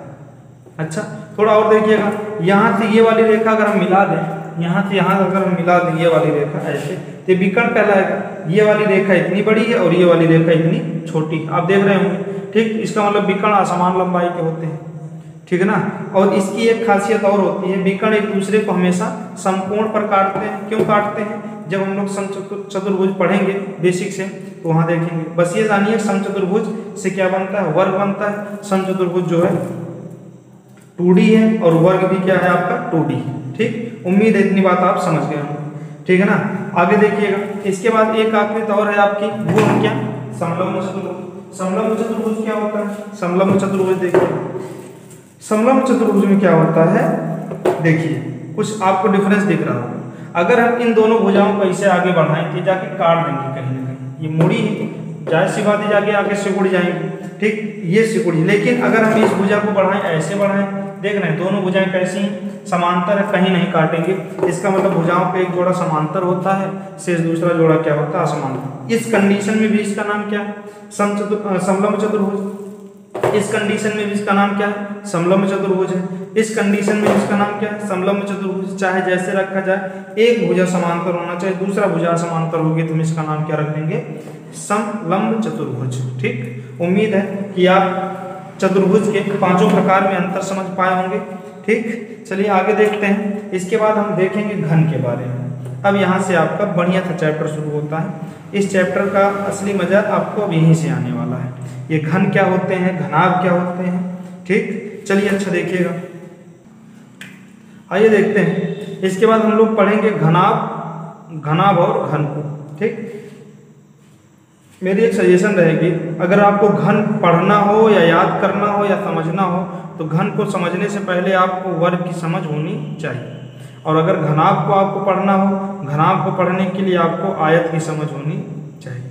अच्छा, थोड़ा और देखिएगा, यहाँ से ये वाली रेखा अगर हम मिला दें, यहाँ से यहाँ अगर हम मिला दें ये वाली रेखा ऐसे, तो विकर्ण कहलाएगा। ये वाली रेखा इतनी बड़ी है और ये वाली रेखा इतनी छोटी, आप देख रहे होंगे, ठीक। इसका मतलब विकर्ण असमान लंबाई के होते हैं, ठीक है ना। और इसकी एक खासियत और होती है, विकर्ण एक दूसरे को हमेशा समकोण पर काटते हैं। क्यों काटते हैं? जब हम लोग समचतुर्भुज पढ़ेंगे बेसिक से तो वहाँ देखेंगे। बस ये जानिए समचतुर्भुज से क्या बनता है? वर्ग बनता है। समचतुर्भुज जो है 2D है और वर्ग भी क्या है आपका? 2D, ठीक। उम्मीद है इतनी बात आप समझ गए होंगे, ठीक है ना। आगे देखिएगा, इसके बाद एक आकृति और है आपकी, वो है क्या? समलंब चतुर्भुज। समलंब चतुर्भुज क्या होता है? समलंब चतुर्भुज देखिए, समलंब चतुर्भुज में क्या होता है? देखिए कुछ आपको डिफरेंस दिख रहा होगा। अगर हम इन दोनों भुजाओं को ऐसे आगे बढ़ाएं तो जाके काट देंगे कहीं ना कहीं, ये मुड़ी है, जाहिर सी बात है जाके आगे सिकुड़ जाएंगे, ठीक। ये सिकुड़ी, लेकिन अगर हम इस भुजा को बढ़ाएं, ऐसे बढ़ाएं, देख रहे हैं दोनों भुजाएं कैसी समांतर है, कहीं नहीं काटेंगे। इसका मतलब भुजाओं पे एक जोड़ा समांतर होता है, शेष दूसरा जोड़ा क्या होता है? असमांतर। इस कंडीशन में भी इसका नाम क्या है? समलंब चतुर्भुज। इस कंडीशन में भी इसका नाम क्या है? समलंब चतुर्भुज है। इस कंडीशन में इसका नाम क्या है? समलंब चतुर्भुज। चाहे जैसे रखा जाए, एक भुजा समांतर होना चाहिए, दूसरा भुजा समांतर होगी तो हम इसका नाम क्या रख देंगे? समलंब चतुर्भुज, ठीक। उम्मीद है कि आप चतुर्भुज के पांचों प्रकार में अंतर समझ पाए होंगे, ठीक। चलिए आगे देखते हैं। इसके बाद हम देखेंगे घन के बारे में। अब यहाँ से आपका बढ़िया सा चैप्टर शुरू होता है। इस चैप्टर का असली मजा आपको अब यहीं से आने वाला है। ये घन क्या होते हैं, घनाभ क्या होते हैं, ठीक। चलिए अच्छा देखिएगा, आइए देखते हैं। इसके बाद हम लोग पढ़ेंगे घनाभ और घन को, ठीक। मेरी एक सजेशन रहेगी, अगर आपको घन पढ़ना हो या याद करना हो या समझना हो तो घन को समझने से पहले आपको वर्ग की समझ होनी चाहिए। और अगर घनाभ को आपको पढ़ना हो, घनाभ को पढ़ने के लिए आपको आयत की समझ होनी चाहिए।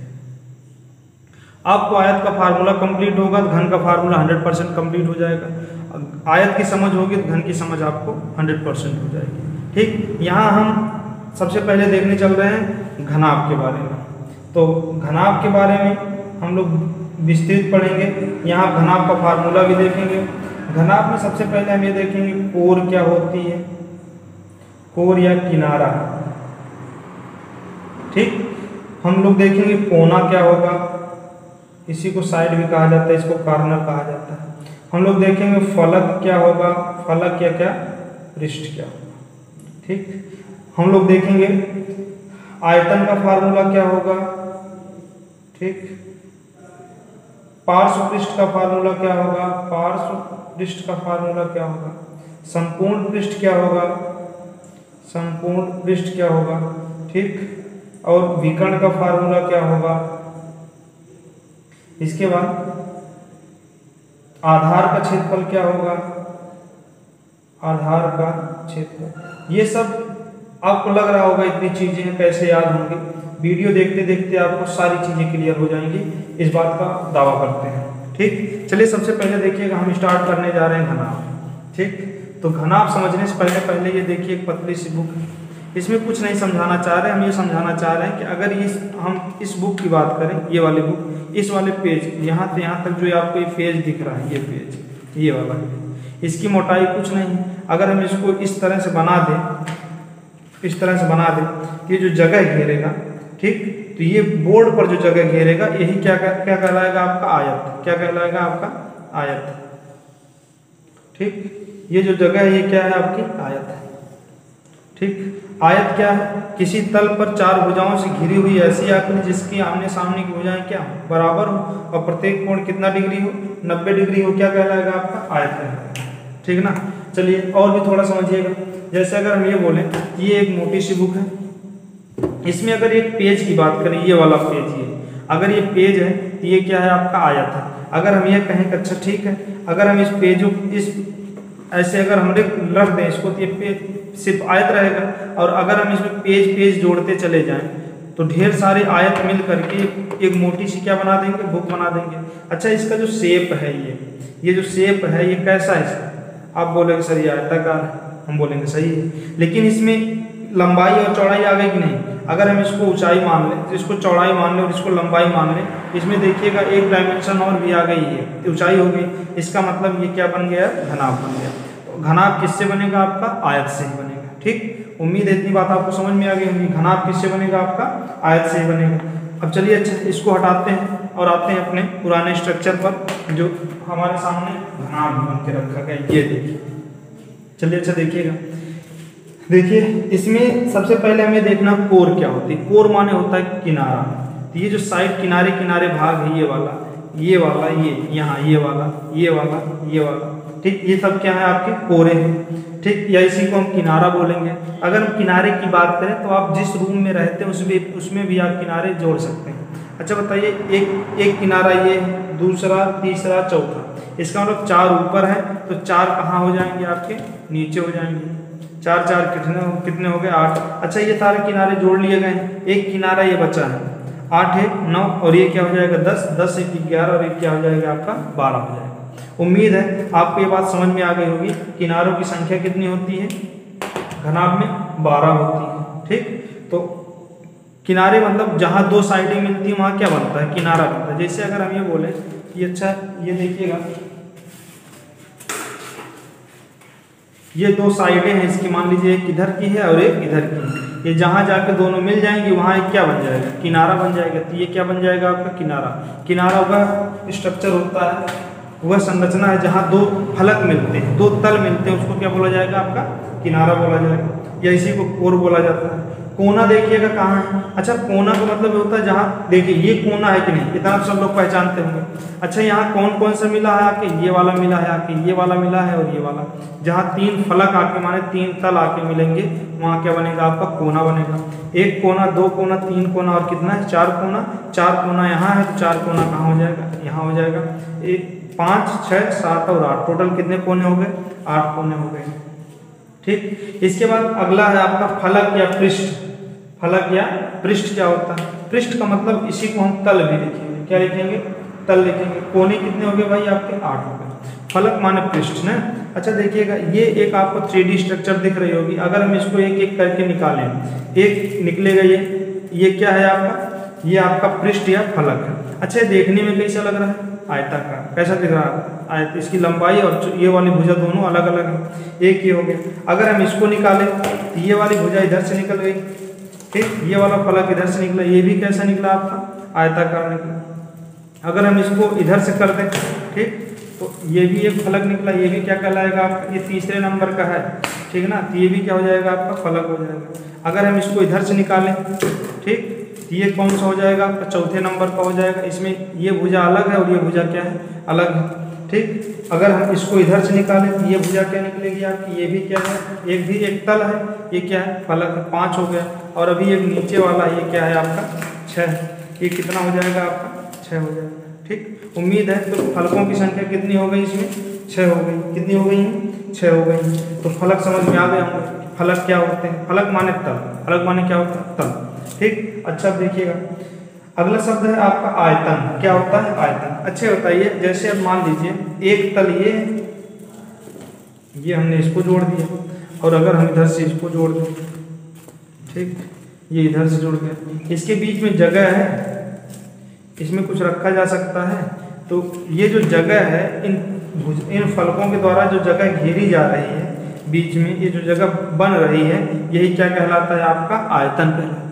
आपको आयत का फार्मूला कंप्लीट होगा तो घन का फार्मूला 100% कंप्लीट हो जाएगा। आयत की समझ होगी तो घन की समझ आपको 100% हो जाएगी, ठीक। यहाँ हम सबसे पहले देखने चल रहे हैं घनाभ के बारे में। तो घनाभ के बारे में हम लोग विस्तृत पढ़ेंगे। यहाँ घनाभ का फार्मूला भी देखेंगे। घनाभ में सबसे पहले हम ये देखेंगे कोर क्या होती है, कोर या किनारा, ठीक। हम लोग देखेंगे कोना क्या होगा, इसी को साइड भी कहा जाता है, इसको कॉर्नर कहा जाता है। हम लोग देखेंगे फलक क्या होगा, फलक या क्या पृष्ठ क्या होगा, ठीक। हम लोग देखेंगे आयतन का फार्मूला क्या होगा, ठीक। पार्श्व पृष्ठ का फार्मूला क्या होगा, पार्श्व पृष्ठ का फार्मूला क्या होगा, संपूर्ण पृष्ठ क्या होगा, संपूर्ण पृष्ठ क्या होगा, ठीक। और विकर्ण का फार्मूला क्या होगा। इसके बाद आधार का क्षेत्रफल क्या होगा, आधार का क्षेत्रफल। ये सब आपको लग रहा होगा इतनी चीजें हैं, कैसे याद होंगे। वीडियो देखते देखते आपको सारी चीजें क्लियर हो जाएंगी, इस बात का दावा करते हैं, ठीक। चलिए सबसे पहले देखिएगा, हम स्टार्ट करने जा रहे हैं घनाभ, ठीक। तो घनाभ समझने से पहले ये देखिए एक पतली सी बुक, इसमें कुछ नहीं समझाना चाह रहे, हम ये समझाना चाह रहे हैं कि अगर हम इस बुक की बात करें, ये वाली बुक, इस वाले पेज यहाँ से यहाँ तक जो आपको ये पेज दिख रहा है, ये पेज, ये वाला, इसकी मोटाई कुछ नहीं है। अगर हम इसको इस तरह से बना दें, इस तरह से बना दें, ये जो जगह घेरेगा, ठीक, तो ये बोर्ड पर जो जगह घेरेगा यही क्या कहलाएगा आपका आयत। क्या कहलाएगा आपका आयत, ठीक। ये जो जगह है ये क्या है आपकी आयत है, ठीक। आयत क्या है, किसी तल पर चार भुजाओं से घिरी हुई ऐसी आकृति जिसकी आमने सामने की भुजाएं क्या हो, बराबर हो और प्रत्येक कोण कितना डिग्री हो, 90 डिग्री हो, क्या कहलाएगा आपका आयत है, ठीक ना। चलिए और भी थोड़ा समझिएगा। जैसे अगर हम ये बोलें ये एक मोटी सी बुक है, इसमें अगर एक पेज की बात करें, ये वाला पेज, ये अगर ये पेज है तो ये क्या है आपका आयत है। अगर हम ये कहें कि अच्छा ठीक है, अगर हम इस पेज इस ऐसे अगर हम रख दें इसको, तो ये सिर्फ आयत रहेगा। और अगर हम इसमें पेज जोड़ते चले जाएं तो ढेर सारे आयत मिल करके एक मोटी सी क्या बना देंगे, बुक बना देंगे। अच्छा, इसका जो शेप है, ये जो शेप है ये कैसा है इसका? आप बोलेंगे सर ये आयताकार है, हम बोलेंगे सही है, लेकिन इसमें लंबाई और चौड़ाई आ गई कि नहीं? अगर हम इसको ऊंचाई मान लें, तो इसको चौड़ाई मान लें और इसको लंबाई मान लें, इसमें देखिएगा एक डायमेंशन और भी आ गई है, ऊंचाई हो गई। इसका मतलब ये क्या बन गया? घनाभ बन गया। तो घनाभ किससे बनेगा आपका? आयत से ही बनेगा। ठीक, उम्मीद है इतनी बात आपको समझ में आ गई होगी। घनाभ किससे बनेगा आपका? आयत से ही बनेगा। अब चलिए अच्छा इसको हटाते हैं और आते हैं अपने पुराने स्ट्रक्चर पर जो हमारे सामने घनाभ बन के रखा गया। ये देखिए, चलिए अच्छा देखिएगा। देखिए इसमें सबसे पहले हमें देखना कोर क्या होती है। कोर माने होता है किनारा। तो ये जो साइड किनारे किनारे भाग है, ये वाला, ये वाला, ये यहाँ, ये वाला, ये वाला, ये वाला, ठीक, ये सब क्या है? आपके कोरे हैं। ठीक, या इसी को हम किनारा बोलेंगे। अगर हम किनारे की बात करें तो आप जिस रूम में रहते हैं उसमें भी आप किनारे जोड़ सकते हैं। अच्छा बताइए, एक किनारा ये, दूसरा, तीसरा, चौथा, इसका मतलब 4 ऊपर है तो 4 कहाँ हो जाएंगे? आपके नीचे हो जाएंगे। 4 4 कितने हो गए? 8। अच्छा, ये सारे किनारे जोड़ लिए गए हैं, एक किनारा ये बचा है, 8 है 9 और ये क्या हो जाएगा? 10, 10 एक 11 और एक क्या हो जाएगा आपका? 12 हो जाएगा। उम्मीद है आपको ये बात समझ में आ गई होगी। किनारों की संख्या कितनी होती है? घनाभ में 12 होती है। ठीक, तो किनारे मतलब जहाँ 2 साइडें मिलती हैं वहाँ क्या बनता है? किनारा बनता है। जैसे अगर हम ये बोले कि अच्छा ये देखिएगा, ये 2 साइडें हैं इसकी, मान लीजिए एक इधर की है और एक इधर की है। ये जहाँ जाके दोनों मिल जाएंगी वहाँ एक क्या बन जाएगा? किनारा बन जाएगा। तो ये क्या बन जाएगा आपका? किनारा। किनारा वह स्ट्रक्चर होता है, वह संरचना है जहाँ 2 फलक मिलते हैं, 2 तल मिलते हैं, उसको क्या बोला जाएगा? आपका किनारा बोला जाएगा, या इसी को कोर बोला जाता है। कोना देखिएगा कहाँ है? अच्छा, कोना का मतलब होता है जहाँ, देखिए ये कोना है कि नहीं, इतना सब लोग पहचानते होंगे। अच्छा, यहाँ कौन कौन सा मिला है आके? ये वाला मिला है आके, ये वाला मिला है और ये वाला। जहाँ 3 फलक आके माने 3 तल आके मिलेंगे वहाँ क्या बनेगा? आपका कोना बनेगा। 1 कोना, 2 कोना, 3 कोना और कितना है? 4 कोना। 4 कोना यहाँ है तो 4 कोना कहाँ हो जाएगा? यहाँ हो जाएगा। 5, 6, 7 और 8, टोटल कितने कोने हो गए? 8 कोने हो गए। ठीक, इसके बाद अगला है आपका फलक या पृष्ठ। फलक या पृष्ठ क्या होता है? पृष्ठ का मतलब इसी को हम तल भी लिखेंगे। क्या लिखेंगे? तल लिखेंगे। कोने कितने हो गए भाई आपके? 8 हो गए। फलक माने पृष्ठ ना। अच्छा देखिएगा, ये एक आपको 3D स्ट्रक्चर दिख रही होगी। अगर हम इसको एक एक करके निकालें, एक निकलेगा ये क्या है आपका? ये आपका पृष्ठ या फलक है। अच्छा, देखने में कैसा लग रहा है? आयताकार। कैसा दिख रहा है? आयत। इसकी लंबाई और ये वाली भुजा दोनों अलग अलग है। एक ये हो गया। अगर हम इसको निकालें तो ये वाली भुजा इधर से निकल गई। ठीक, ये वाला फलक इधर से निकला, ये भी कैसा निकला आपका? आयताकार निकला। अगर हम इसको इधर से कर दें, ठीक, तो ये भी एक फलक निकला, ये भी क्या कहलाएगा आपका? ये तीसरे नंबर का है, ठीक है ना, तो ये भी क्या हो जाएगा? आपका फलक हो जाएगा। अगर हम इसको इधर से निकालें, ठीक, तो ये कौन सा हो जाएगा? आपका चौथे नंबर का हो जाएगा। इसमें ये भुजा अलग है और ये भुजा क्या है? अलग है। ठीक, अगर हम इसको इधर से निकालें तो ये भुजा क्या निकलेगी आपकी? ये भी क्या है? एक भी एक तल है, ये क्या है? फलक है। 5 हो गया। और अभी एक नीचे वाला ये क्या है आपका? 6। ये कितना हो जाएगा आपका? 6 हो जाएगा। ठीक, उम्मीद है तो फलकों की संख्या कितनी हो गई इसमें? 6 हो गई। कितनी हो गई? 6 हो गई। तो फलक समझ में आ गए होंगे। फलक क्या होते हैं? फलक माने तल। फलक माने क्या होता है? तल। ठीक, अच्छा देखिएगा, अगला शब्द है आपका आयतन। क्या होता है? आयतन। अच्छे बताइए, जैसे अब मान लीजिए एक तल ये हमने इसको जोड़ दिया और अगर हम इधर से इसको जोड़ दें, ठीक, ये इधर से जुड़ गया, इसके बीच में जगह है, इसमें कुछ रखा जा सकता है। तो ये जो जगह है, इन फलकों के द्वारा जो जगह घेरी जा रही है, बीच में ये जो जगह बन रही है, यही क्या कहलाता है? आपका आयतन कहलाता है।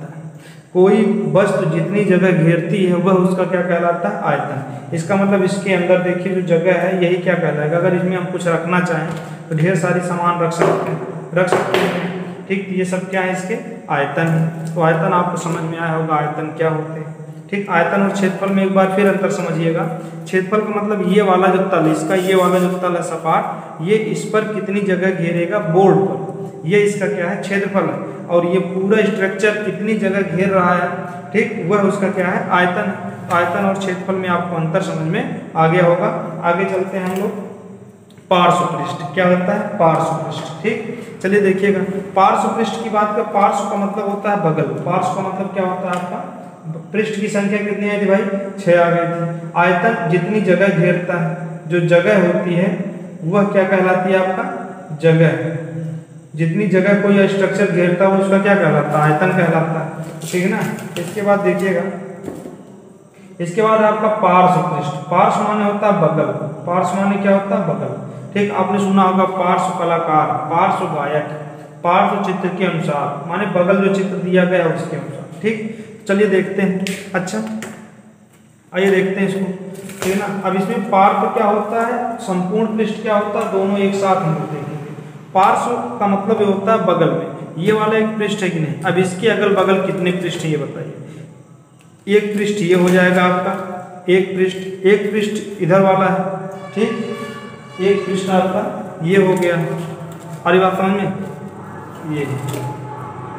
कोई वस्तु जितनी जगह घेरती है वह उसका क्या कहलाता है? आयतन। इसका मतलब इसके अंदर देखिए जो जगह है यही क्या कहलाएगा? अगर इसमें हम कुछ रखना चाहें तो ढेर सारी सामान रख सकते हैं। ठीक, ये सब क्या है? इसके आयतन है। तो आयतन आपको समझ में आया होगा आयतन क्या होते हैं। ठीक, आयतन और क्षेत्रफल में एक बार फिर अंतर समझिएगा। क्षेत्रफल का मतलब ये वाला जो तल, इसका ये वाला जो तल है सपाट, ये इस पर कितनी जगह घेरेगा बोर्ड पर, ये इसका क्या है? क्षेत्रफल है। और ये पूरा स्ट्रक्चर कितनी जगह घेर रहा है, ठीक, वह उसका क्या है? आयतन है। आयतन और क्षेत्रफल में आपको अंतर समझ में आ गया होगा। आगे चलते हैं हम लोग। पार्श्व पृष्ठ। क्या होता है? पार्श्व पृष्ठ। ठीक, चलिए देखिएगा पार्श्व पृष्ठ की बात कर। पार्श्व का मतलब होता है बगल। पार्श्व का मतलब क्या होता है आपका? पृष्ठ की संख्या कितनी आई थी भाई? 6 आ गई थी। आयतन जितनी जगह घेरता है, जो जगह होती है वह क्या कहलाती है आपका? जगह। जितनी जगह कोई स्ट्रक्चर घेरता है उसका क्या कहलाता है? आयतन कहलाता है। ठीक है ना। इसके बाद देखिएगा, इसके बाद आपका पार्श्व पृष्ठ। पार्श्व माने होता है बगल। पार्श्व माने क्या होता है? बगल। ठीक, आपने सुना होगा पार्श्व कलाकार, पार्श्व गायक, पार्श्व चित्र के अनुसार, माने बगल जो चित्र दिया गया है उसके अनुसार। ठीक, चलिए देखते हैं। अच्छा, आइए देखते हैं इसको। ठीक है ना। अब इसमें पार्श्व क्या होता है, संपूर्ण पृष्ठ क्या होता है, दोनों एक साथ हम लोग देखेंगे। पार्श्व का मतलब ये होता है बगल में। ये वाला एक पृष्ठ है कि नहीं? अब इसके अगल बगल कितने पृष्ठ है ये बताइए। एक पृष्ठ ये हो जाएगा आपका, एक पृष्ठ इधर वाला है। ठीक, एक पृष्ठ आपका ये हो गया। अरे बात समझ में, ये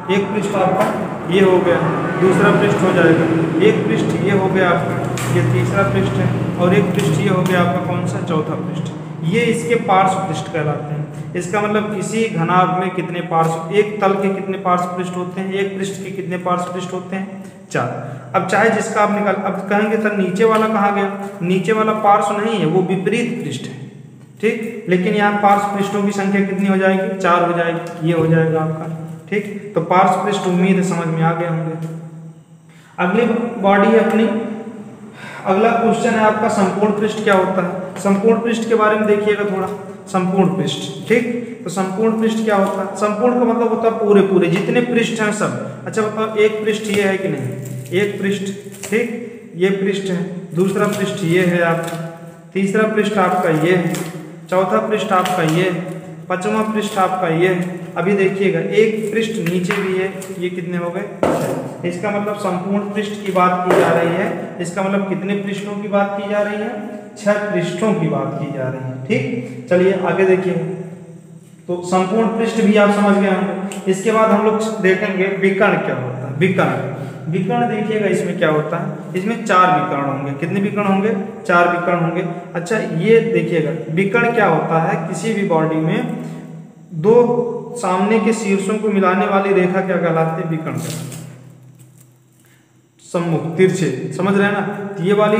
एक पृष्ठ आपका ये हो गया, दूसरा पृष्ठ हो जाएगा। एक पृष्ठ ये हो गया आपका, ये तीसरा पृष्ठ है, और एक पृष्ठ ये हो गया आपका कौन सा? चौथा पृष्ठ। ये इसके पार्श्व पृष्ठ कहलाते हैं। इसका मतलब किसी घनाभ में कितने पार्श्व, एक तल के कितने पार्श्व पृष्ठ होते हैं? एक पृष्ठ के कितने पार्श्व पृष्ठ होते हैं? 4। अब चाहे जिसका आप निकाल, अब कहेंगे सर नीचे वाला कहाँ गया? नीचे वाला पार्श्व नहीं है, वो विपरीत पृष्ठ है। ठीक, लेकिन यहाँ पार्श्व पृष्ठों की संख्या कितनी हो जाएगी? 4 हो जाएगी। ये हो जाएगा आपका। ठीक, तो पार्श्व पृष्ठ उम्मीद है समझ में आ गए होंगे। अगली बॉडी है अपनी, अगला क्वेश्चन है आपका संपूर्ण पृष्ठ क्या होता है? संपूर्ण पृष्ठ के बारे में देखिएगा थोड़ा। संपूर्ण पृष्ठ, ठीक, तो संपूर्ण पृष्ठ क्या होता है? संपूर्ण का मतलब होता है पूरे पूरे, जितने पृष्ठ हैं सब। अच्छा बताओ, एक पृष्ठ ये है कि नहीं? एक पृष्ठ, ठीक, ये पृष्ठ है, दूसरा पृष्ठ ये है आपका, तीसरा पृष्ठ आपका ये है, चौथा पृष्ठ आपका ये, पांचवा पृष्ठ आपका ये है। अभी देखिएगा एक पृष्ठ नीचे भी है, ये कितने हो गए? इसका मतलब संपूर्ण पृष्ठ की बात की जा रही है। इसका मतलब कितने पृष्ठों की बात की जा रही है? 6 पृष्ठों की बात की जा रही है। ठीक, चलिए आगे देखिए। तो संपूर्ण पृष्ठ भी आप समझ गए होंगे। इसके बाद हम लोग देखेंगे विकर्ण क्या होता है। विकर्ण, विकर्ण देखिएगा इसमें क्या होता है? इसमें 4 विकर्ण होंगे। कितने विकर्ण होंगे? 4 विकर्ण होंगे। अच्छा, ये देखिएगा विकर्ण क्या होता है? किसी भी बॉडी में 2 सामने के शीर्षों को मिलाने वाली रेखा क्या कहलाती है? विकर्ण कहलाती है। सम्मुख, तिरछे, समझ रहे हैं ना? ये वाली,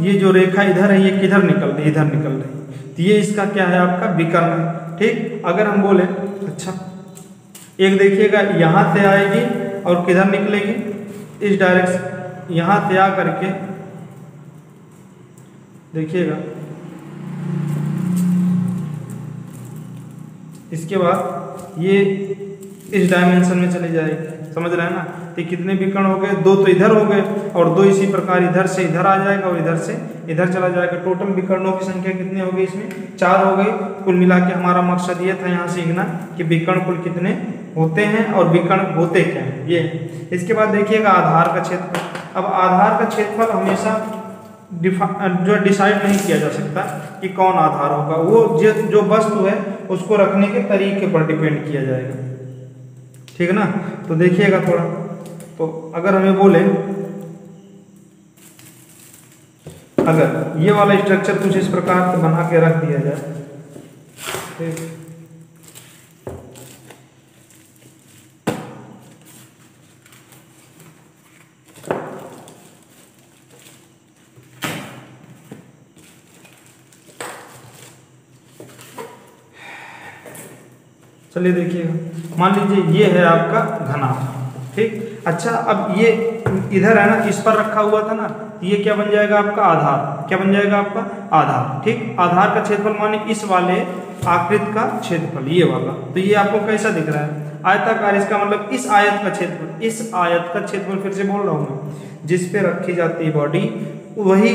ये जो रेखा इधर है, ये किधर निकल रही? इधर निकल रही। तो ये इसका क्या है? आपका विकर्ण है। ठीक, अगर हम बोले, अच्छा एक देखिएगा यहाँ से आएगी और किधर निकलेगी? इस डायरेक्शन, यहाँ से आ करके देखिएगा, इसके बाद ये इस डायमेंशन में चली जाएगी। समझ रहे हैं ना? तो कितने विकर्ण हो गए? 2 तो इधर हो गए और 2 इसी प्रकार इधर से इधर आ जाएगा और इधर से इधर चला जाएगा। टोटल विकर्णों की संख्या कितनी हो गई? इसमें 4 हो गई। कुल मिला के हमारा मकसद ये था यहाँ सीखना कि विकर्ण कुल कितने होते हैं और विकर्ण होते क्या हैं ये। इसके बाद देखिएगा आधार का क्षेत्रफल। अब आधार का क्षेत्रफल हमेशा जो डिसाइड नहीं किया जा सकता कि कौन आधार होगा, वो जो वस्तु है उसको रखने के तरीके पर डिपेंड किया जाएगा। ठीक है ना? तो देखिएगा थोड़ा, तो अगर हमें बोले, अगर ये वाला स्ट्रक्चर कुछ इस प्रकार से बना के रख दिया जाए, ठीक, चलिए देखिएगा, मान लीजिए ये है आपका घनाभ। ठीक, अच्छा अब ये इधर है ना, इस पर रखा हुआ था ना, ये क्या बन जाएगा आपका? आधार। क्या बन जाएगा आपका? आधार। ठीक, आधार का क्षेत्रफल माने इस वाले आकृति का क्षेत्रफल, ये वाला। तो ये आपको कैसा दिख रहा है? आयताकार। इसका मतलब इस आयत का क्षेत्रफल, इस आयत का क्षेत्रफल, फिर से बोल रहा हूँ मैं, जिस पे रखी जाती है बॉडी, वही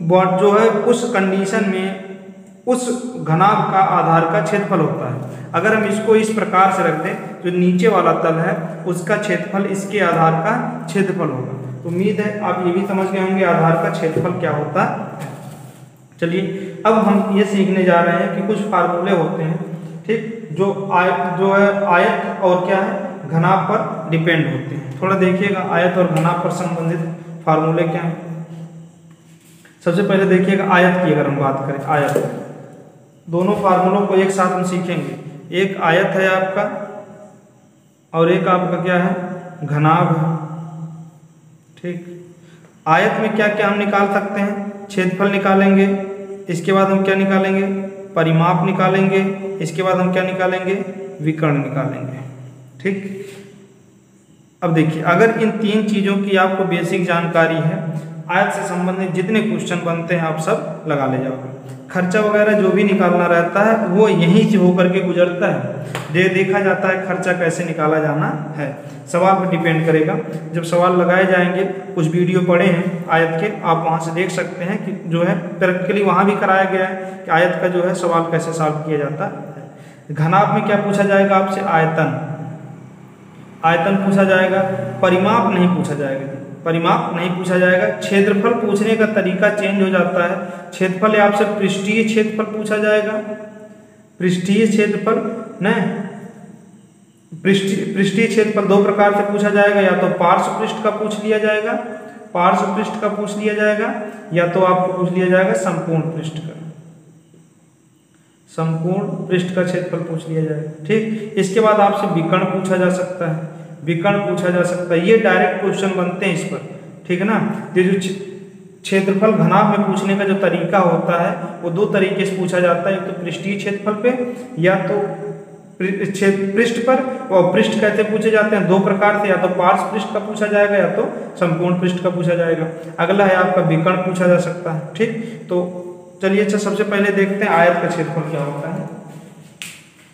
बॉडी जो है उस कंडीशन में उस घनाभ का आधार का क्षेत्रफल होता है। अगर हम इसको इस प्रकार से रख दें, जो नीचे वाला तल है उसका क्षेत्रफल इसके आधार का क्षेत्रफल होगा। तो उम्मीद है आप ये भी समझ गए होंगे आधार का क्षेत्रफल क्या होता है। चलिए अब हम ये सीखने जा रहे हैं कि कुछ फार्मूले होते हैं, ठीक, जो है आयत और क्या है? घनाभ पर डिपेंड होते हैं। थोड़ा देखिएगा आयत और घनाभ पर संबंधित फार्मूले क्या हैं। सबसे पहले देखिएगा आयत की, अगर हम बात करें आयत, दोनों फार्मूलों को एक साथ हम सीखेंगे। एक आयत है आपका और एक आपका क्या है, घनाभ है। ठीक, आयत में क्या क्या हम निकाल सकते हैं, क्षेत्रफल निकालेंगे, इसके बाद हम क्या निकालेंगे, परिमाप निकालेंगे, इसके बाद हम क्या निकालेंगे, विकर्ण निकालेंगे। ठीक, अब देखिए अगर इन तीन चीज़ों की आपको बेसिक जानकारी है, आयत से संबंधित जितने क्वेश्चन बनते हैं आप सब लगा ले जाओगे। खर्चा वगैरह जो भी निकालना रहता है वो यहीं से होकर के गुजरता है। देखा जाता है खर्चा कैसे निकाला जाना है, सवाल पर डिपेंड करेगा। जब सवाल लगाए जाएंगे, कुछ वीडियो पड़े हैं आयत के, आप वहां से देख सकते हैं कि जो है प्रैक्टिकली वहां भी कराया गया है कि आयत का जो है सवाल कैसे सॉल्व किया जाता है। घनाभ में क्या पूछा जाएगा आपसे, आयतन, आयतन पूछा जाएगा, परिमाप नहीं पूछा जाएगा, परिमाप नहीं पूछा जाएगा। क्षेत्रफल पूछने का तरीका चेंज हो जाता है। क्षेत्रफल आपसे पृष्ठीय क्षेत्रफल पूछा जाएगा, पृष्ठीय क्षेत्रफल नहीं, पृष्ठीय क्षेत्रफल दो प्रकार से पूछा जाएगा, या तो पार्श्व पृष्ठ का पूछ लिया जाएगा, पार्श्व पृष्ठ का पूछ लिया जाएगा, या तो आपको पूछ लिया जाएगा संपूर्ण पृष्ठ का, संपूर्ण पृष्ठ का क्षेत्रफल पूछ लिया जाएगा। ठीक, इसके बाद आपसे विकर्ण पूछा जा सकता है, विकर्ण पूछा जा सकता है, ये डायरेक्ट क्वेश्चन बनते हैं इस पर। ठीक है ना, ये जो क्षेत्रफल घनाभ में पूछने का जो तरीका होता है वो दो तरीके से पूछा जाता है, एक तो पृष्ठीय क्षेत्रफल पे या तो पृष्ठ पर। और पृष्ठ कैसे पूछे जाते हैं, दो प्रकार से, या तो पार्श्व पृष्ठ का पूछा जाएगा या तो संपूर्ण पृष्ठ का पूछा जाएगा। अगला है आपका विकर्ण पूछा जा सकता है। ठीक, तो चलिए अच्छा सबसे पहले देखते हैं आयत का क्षेत्रफल क्या होता है।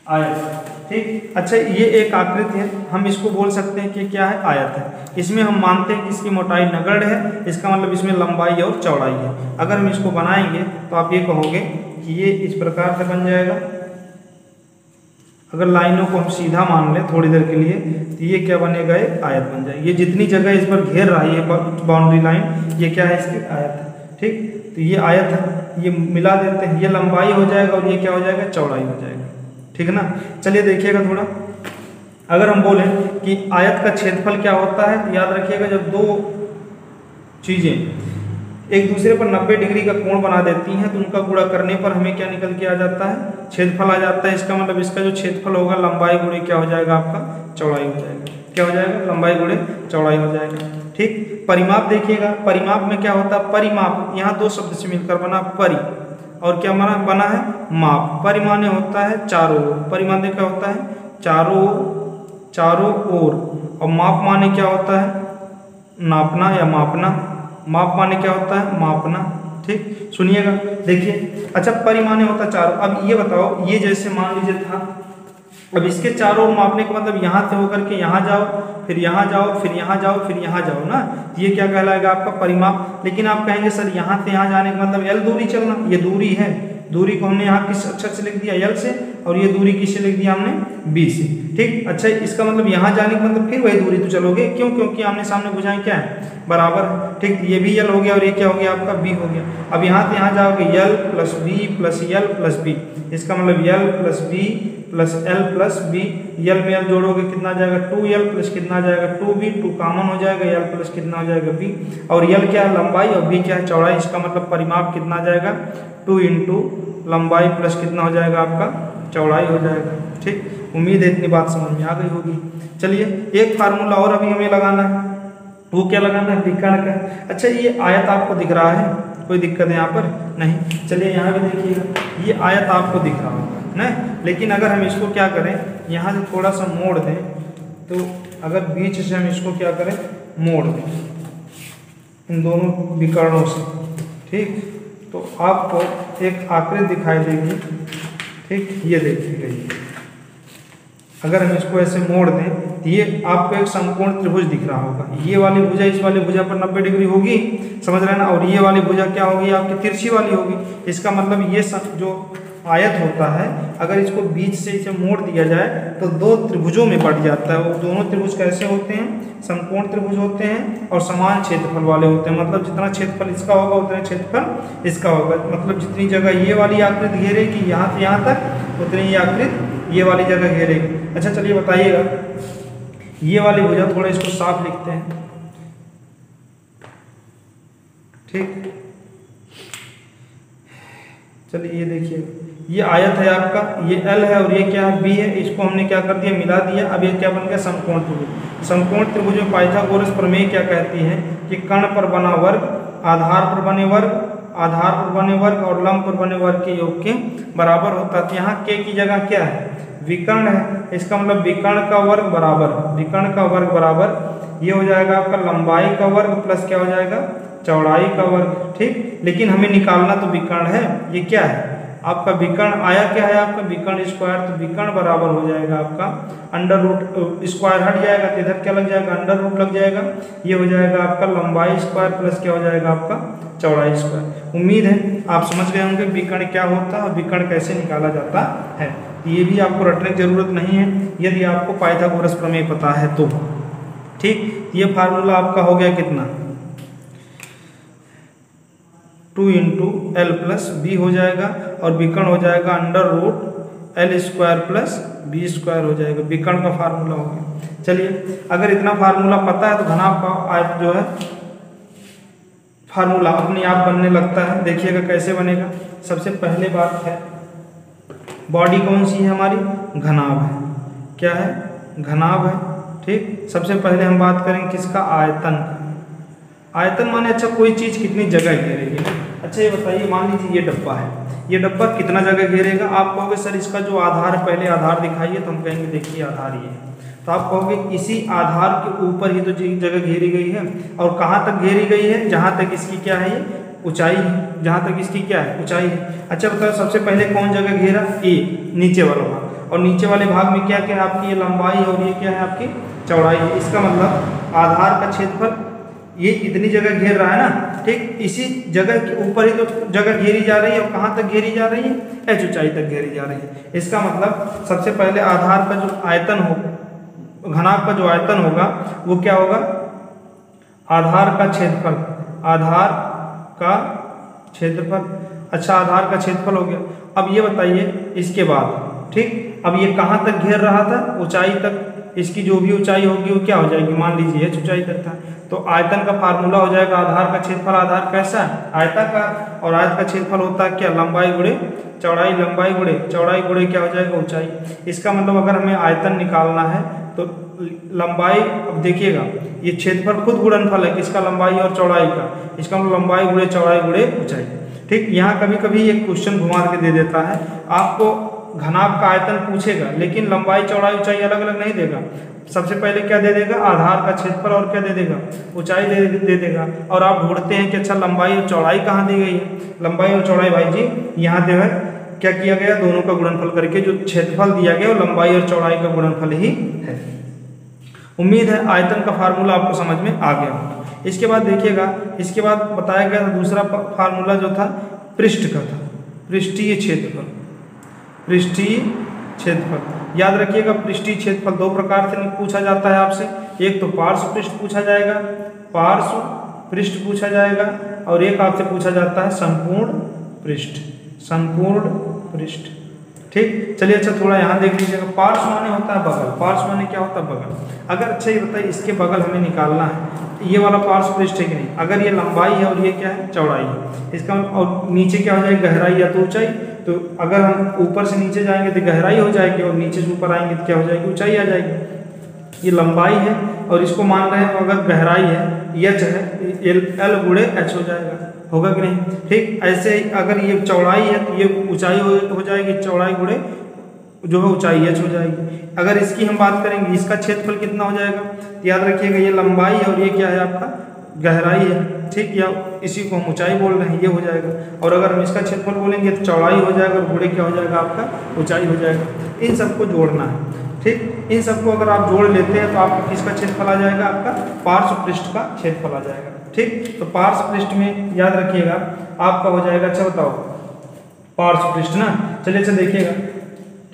आयत, ठीक, अच्छा ये एक आकृति है, हम इसको बोल सकते हैं कि क्या है, आयत है। इसमें हम मानते हैं कि इसकी मोटाई नगण्य है, इसका मतलब इसमें लंबाई और चौड़ाई है। अगर हम इसको बनाएंगे तो आप ये कहोगे कि ये इस प्रकार से बन जाएगा। अगर लाइनों को हम सीधा मान लें थोड़ी देर के लिए तो ये क्या बनेगा, एक आयत बन जाएगी। ये जितनी जगह इस पर घेर रहा है ये बाउंड्री लाइन, ये क्या है, इसकी आयत है। ठीक, तो ये आयत है, ये मिला देते हैं, ये लंबाई हो जाएगा और ये क्या हो जाएगा, चौड़ाई हो जाएगा। ठीक है ना, चलिए देखिएगा थोड़ा। अगर हम बोलें कि आयत का क्षेत्रफल क्या होता है, तो याद रखिएगा जब दो चीजें एक दूसरे पर 90 डिग्री का कोण बना देती हैं तो उनका गुणा करने पर हमें क्या निकल के आ जाता है, क्षेत्रफल आ जाता है। इसका मतलब इसका जो क्षेत्रफल होगा लंबाई गुणे क्या हो जाएगा, आपका चौड़ाई हो जाएगा। क्या हो जाएगा, लंबाई गुणे चौड़ाई हो जाएगा। ठीक, परिमाप देखिएगा, परिमाप में क्या होता है, परिमाप यहाँ दो शब्द से मिलकर बना, परि और क्या बना है, माप। परिमाने होता है चारों ओर, परिमाने क्या होता है, चारों ओर, और माप माने क्या होता है, नापना या मापना। माप माने क्या होता है, मापना। ठीक, सुनिएगा, देखिए अच्छा परिमाने होता है चारों। अब ये बताओ, ये जैसे मान लीजिए था, अब इसके चारों मापने का मतलब यहाँ से होकर के यहाँ जाओ, फिर यहाँ जाओ, फिर यहाँ जाओ, फिर यहाँ जाओ ना, ये क्या कहलाएगा, आपका परिमाप। लेकिन आप कहेंगे सर यहाँ से यहाँ जाने का मतलब L दूरी चलना, ये दूरी है, दूरी को हमने यहाँ किस अक्षर से लिख दिया, L से, और ये दूरी किससे लिख दिया हमने, B से। ठीक, अच्छा इसका मतलब यहाँ जाने का मतलब फिर वही दूरी तो चलोगे, क्यों, क्योंकि आमने सामने भुजाएं क्या है, बराबर। ठीक, ये भी L हो गया और ये क्या हो गया, आपका B हो गया। अब यहाँ से यहाँ जाओगे L plus B plus L plus B, इसका मतलब L plus B plus L plus B, L में L जोड़ोगे कितना आ जाएगा, 2L प्लस कितना आ जाएगा, 2B, 2 कॉमन हो जाएगा, L प्लस कितना हो जाएगा, B, और L क्या है, लंबाई, और B क्या है, चौड़ाई। इसका मतलब परिमाप कितना आ जाएगा, 2 इंटू लंबाई प्लस कितना हो जाएगा, आपका चौड़ाई हो जाएगा। ठीक, उम्मीद है इतनी बात समझ में आ गई होगी। चलिए एक फार्मूला और अभी हमें लगाना है, वो क्या लगाना है, विकर्ण का। अच्छा ये आयत आपको दिख रहा है, कोई दिक्कत है यहाँ पर नहीं। चलिए यहाँ भी देखिएगा, ये आयत आपको दिख रहा होगा नहीं, लेकिन अगर हम इसको क्या करें, यहाँ से थोड़ा सा मोड़ दें, तो अगर बीच से हम इसको क्या करें, मोड़ दें इन दोनों विकर्णों से, ठीक, तो आपको एक आकृति दिखाई देगी। ठीक, ये देखिएगा, ये अगर हम इसको ऐसे मोड़ दें तो ये आपको एक समकोण त्रिभुज दिख रहा होगा। ये वाली भुजा इस वाली भुजा पर 90 डिग्री होगी, समझ रहे हैं ना, और ये वाली भुजा क्या होगी, आपकी तिरछी वाली होगी। इसका मतलब ये जो आयत होता है, अगर इसको बीच से इसे मोड़ दिया जाए तो दो त्रिभुजों में बढ़ जाता है। वो दोनों त्रिभुज कैसे होते हैं, समकोण त्रिभुज होते हैं और समान क्षेत्रफल वाले होते हैं। मतलब जितना क्षेत्रफल इसका होगा उतना क्षेत्रफल इसका होगा। मतलब जितनी जगह ये वाली आकृति घेरेगी यहाँ से यहाँ तक, उतनी ही आकृति ये वाली जगह घेरेगी। अच्छा चलिए बताइएगा, ये वाली भुजा थोड़ा इसको साफ लिखते हैं। ठीक, चलिए ये देखिए, ये आयत है आपका, ये L है और ये क्या है, B है। इसको हमने क्या कर दिया, मिला दिया। अब ये क्या बन गया, समकोण त्रिभुज। समकोण त्रिभुज में पाइथागोरस प्रमेय क्या कहती है कि कर्ण पर बना वर्ग, आधार पर बने वर्ग, आधार पर बने वर्ग और लंब पर बने वर्ग के योग के बराबर होता है। तो यहाँ के की जगह क्या है, विकर्ण है। इसका मतलब विकर्ण का वर्ग बराबर, विकर्ण का वर्ग बराबर ये हो जाएगा आपका लंबाई का वर्ग प्लस क्या हो जाएगा, चौड़ाई का वर्ग। ठीक, लेकिन हमें निकालना तो विकर्ण है। ये क्या है आपका विकर्ण, आया क्या है आपका विकर्ण स्क्वायर। तो विकर्ण बराबर हो जाएगा आपका अंडर रूट, स्क्वायर हट जाएगा तो इधर क्या लग जाएगा, अंडर रूट लग जाएगा। ये हो जाएगा आपका लंबाई स्क्वायर प्लस क्या हो जाएगा आपका चौड़ाई स्क्वायर। उम्मीद है आप समझ गए होंगे विकर्ण क्या होता है और विकर्ण कैसे निकाला जाता है। ये भी आपको रटने की जरूरत नहीं है यदि आपको पाइथागोरस प्रमेय पता है तो। ठीक, ये फार्मूला आपका हो गया कितना, 2 इंटू एल प्लस बी हो जाएगा और विकर्ण हो जाएगा under root L square plus B square हो जाएगा। विकर्ण का फार्मूला हो गया। चलिए, अगर इतना फार्मूला पता है तो घनाभ का आयत जो है फार्मूला अपने आप बनने लगता है। देखिएगा कैसे बनेगा। सबसे पहले बात है, बॉडी कौन सी है हमारी, घनाभ है। क्या है, घनाभ है। ठीक, सबसे पहले हम बात करेंगे किसका, आयतन। आयतन माने अच्छा कोई चीज़ कितनी जगह घेरेगी। अच्छा ये बताइए, मान लीजिए ये डब्बा है, ये डब्बा कितना जगह घेरेगा। आप कहोगे सर इसका जो आधार है, पहले आधार दिखाइए। तो हम कहेंगे देखिए आधार ये है। तो आप कहोगे इसी आधार के ऊपर ही तो जगह घेरी गई है। और कहाँ तक घेरी गई है, जहाँ तक इसकी क्या है, ये ऊंचाई है। जहाँ तक इसकी क्या है, ऊंचाई है। अच्छा बताओ सबसे पहले कौन जगह घेरा, ए, नीचे वाला भाग। और नीचे वाले भाग में क्या क्या है आपकी, ये लंबाई और ये क्या है आपकी चौड़ाई है। इसका मतलब आधार का क्षेत्रफल ये इतनी जगह घेर रहा है ना। ठीक, इसी जगह के ऊपर ही तो जगह घेरी जा रही है। और कहाँ तक घेरी जा रही है, एच ऊंचाई तक घेरी जा रही है। इसका मतलब सबसे पहले आधार का जो आयतन हो, घनाभ का जो आयतन होगा वो क्या होगा, आधार का क्षेत्रफल, आधार का क्षेत्रफल। अच्छा आधार का क्षेत्रफल हो गया। अब ये बताइए इसके बाद, ठीक, अब ये कहाँ तक घेर रहा था, ऊंचाई तक। इसकी जो भी ऊंचाई होगी वो क्या हो जाएगी, मान लीजिए एच ऊंचाई तक था। तो आयतन का फार्मूला हो जाएगा आधार का क्षेत्रफल। आधार कैसा है, आयताकार। और आयत का क्षेत्रफल होता है क्या, लंबाई गुणे चौड़ाई, लंबाई गुणे चौड़ाई गुणे क्या हो जाएगा, ऊंचाई। इसका मतलब अगर हमें आयतन निकालना है तो लंबाई, अब देखिएगा ये क्षेत्रफल खुद गुणनफल है किसका, लंबाई और चौड़ाई का। इसका मतलब लंबाई गुणे चौड़ाई गुणे ऊंचाई। ठीक, यहाँ कभी कभी एक क्वेश्चन घुमा के दे देता है, आपको घनाभ का आयतन पूछेगा लेकिन लंबाई चौड़ाई ऊंचाई अलग अलग नहीं देगा। सबसे पहले क्या दे देगा, आधार का क्षेत्रफल और क्या दे देगा, ऊंचाई दे देगा। और आप ढूंढते हैं कि अच्छा लंबाई और चौड़ाई कहाँ दी गई है। लंबाई और चौड़ाई भाई जी यहाँ जो है क्या किया गया, दोनों का गुणनफल करके जो क्षेत्रफल दिया गया वो लंबाई और चौड़ाई का गुणनफल ही है। उम्मीद है आयतन का फार्मूला आपको समझ में आ गया होगा। इसके बाद देखिएगा, इसके बाद बताया गया था दूसरा फार्मूला जो था पृष्ठ का था, पृष्ठीय क्षेत्रफल। पृष्ठीय क्षेत्रफल याद रखिएगा, पृष्ठीय क्षेत्रफल दो प्रकार से पूछा जाता है आपसे। एक तो पार्श्व पृष्ठ पूछा जाएगा, पार्श्व पृष्ठ पूछा जाएगा, और एक आपसे पूछा जाता है संपूर्ण पृष्ठ, संपूर्ण पृष्ठ। ठीक, चलिए अच्छा थोड़ा यहाँ देख लीजिएगा। पार्श्व माने होता है बगल, पार्श्व माने क्या होता है, बगल। अगर अच्छा ये बताइए इसके बगल हमें निकालना है, ये वाला पार्श्व पृष्ठ है कि नहीं। अगर ये लंबाई है और ये क्या है, चौड़ाई है, इसका और नीचे क्या हो जाएगी, गहराई या तो ऊंचाई। तो अगर हम ऊपर से नीचे जाएंगे तो गहराई हो जाएगी और नीचे से ऊपर आएंगे तो क्या हो जाएगी, ऊंचाई आ जाएगी। ये लंबाई है और इसको मान रहे हैं तो अगर गहराई है, एच है, एल गुणे एच हो जाएगा, होगा कि नहीं। ठीक, ऐसे ही अगर ये चौड़ाई है तो ये ऊंचाई हो जाएगी, चौड़ाई गुणे जो है ऊंचाई एच हो जाएगी। अगर इसकी हम बात करेंगे, इसका क्षेत्रफल कितना हो जाएगा, याद रखिएगा ये लंबाई है और ये क्या है आपका गहराई है। ठीक, या इसी को हम ऊंचाई बोल रहे हैं, ये हो जाएगा। और अगर हम इसका क्षेत्रफल बोलेंगे तो चौड़ाई हो जाएगा और गुणे क्या हो जाएगा आपका ऊंचाई हो जाएगा। इन सबको जोड़ना है। ठीक, इन सबको अगर आप जोड़ लेते हैं तो आपका किसका क्षेत्रफल आ जाएगा, आपका पार्श्व पृष्ठ का क्षेत्रफल आ जाएगा। ठीक, तो पार्श्व पृष्ठ में याद रखिएगा आपका हो जाएगा, अच्छा बताओ पार्श्व पृष्ठ ना। चलिए अच्छा देखिएगा।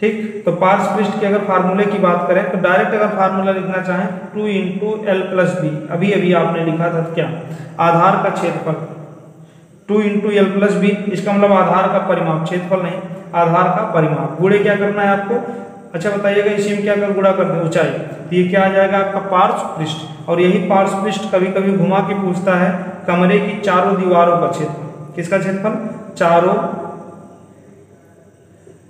ठीक, तो पार्श्व पृष्ठ के अगर फार्मूले की बात करें तो डायरेक्ट अगर फार्मूला लिखना चाहें 2 इंटू एल प्लस बी, अभी अभी आपने लिखा था क्या, आधार का क्षेत्रफल 2 इंटू एल प्लस बी। इसका मतलब आधार का परिमाप, क्षेत्रफल नहीं, आधार का परिमाप। गुणे क्या करना है आपको, अच्छा बताइएगा इसी में क्या कर गुणा करते हैं, ऊंचाई। तो ये क्या आ जाएगा आपका पार्श्व पृष्ठ। और यही पार्श्व पृष्ठ कभी कभी घुमा के पूछता है कमरे की चारों दीवारों का क्षेत्रफल। किसका क्षेत्रफल, चारों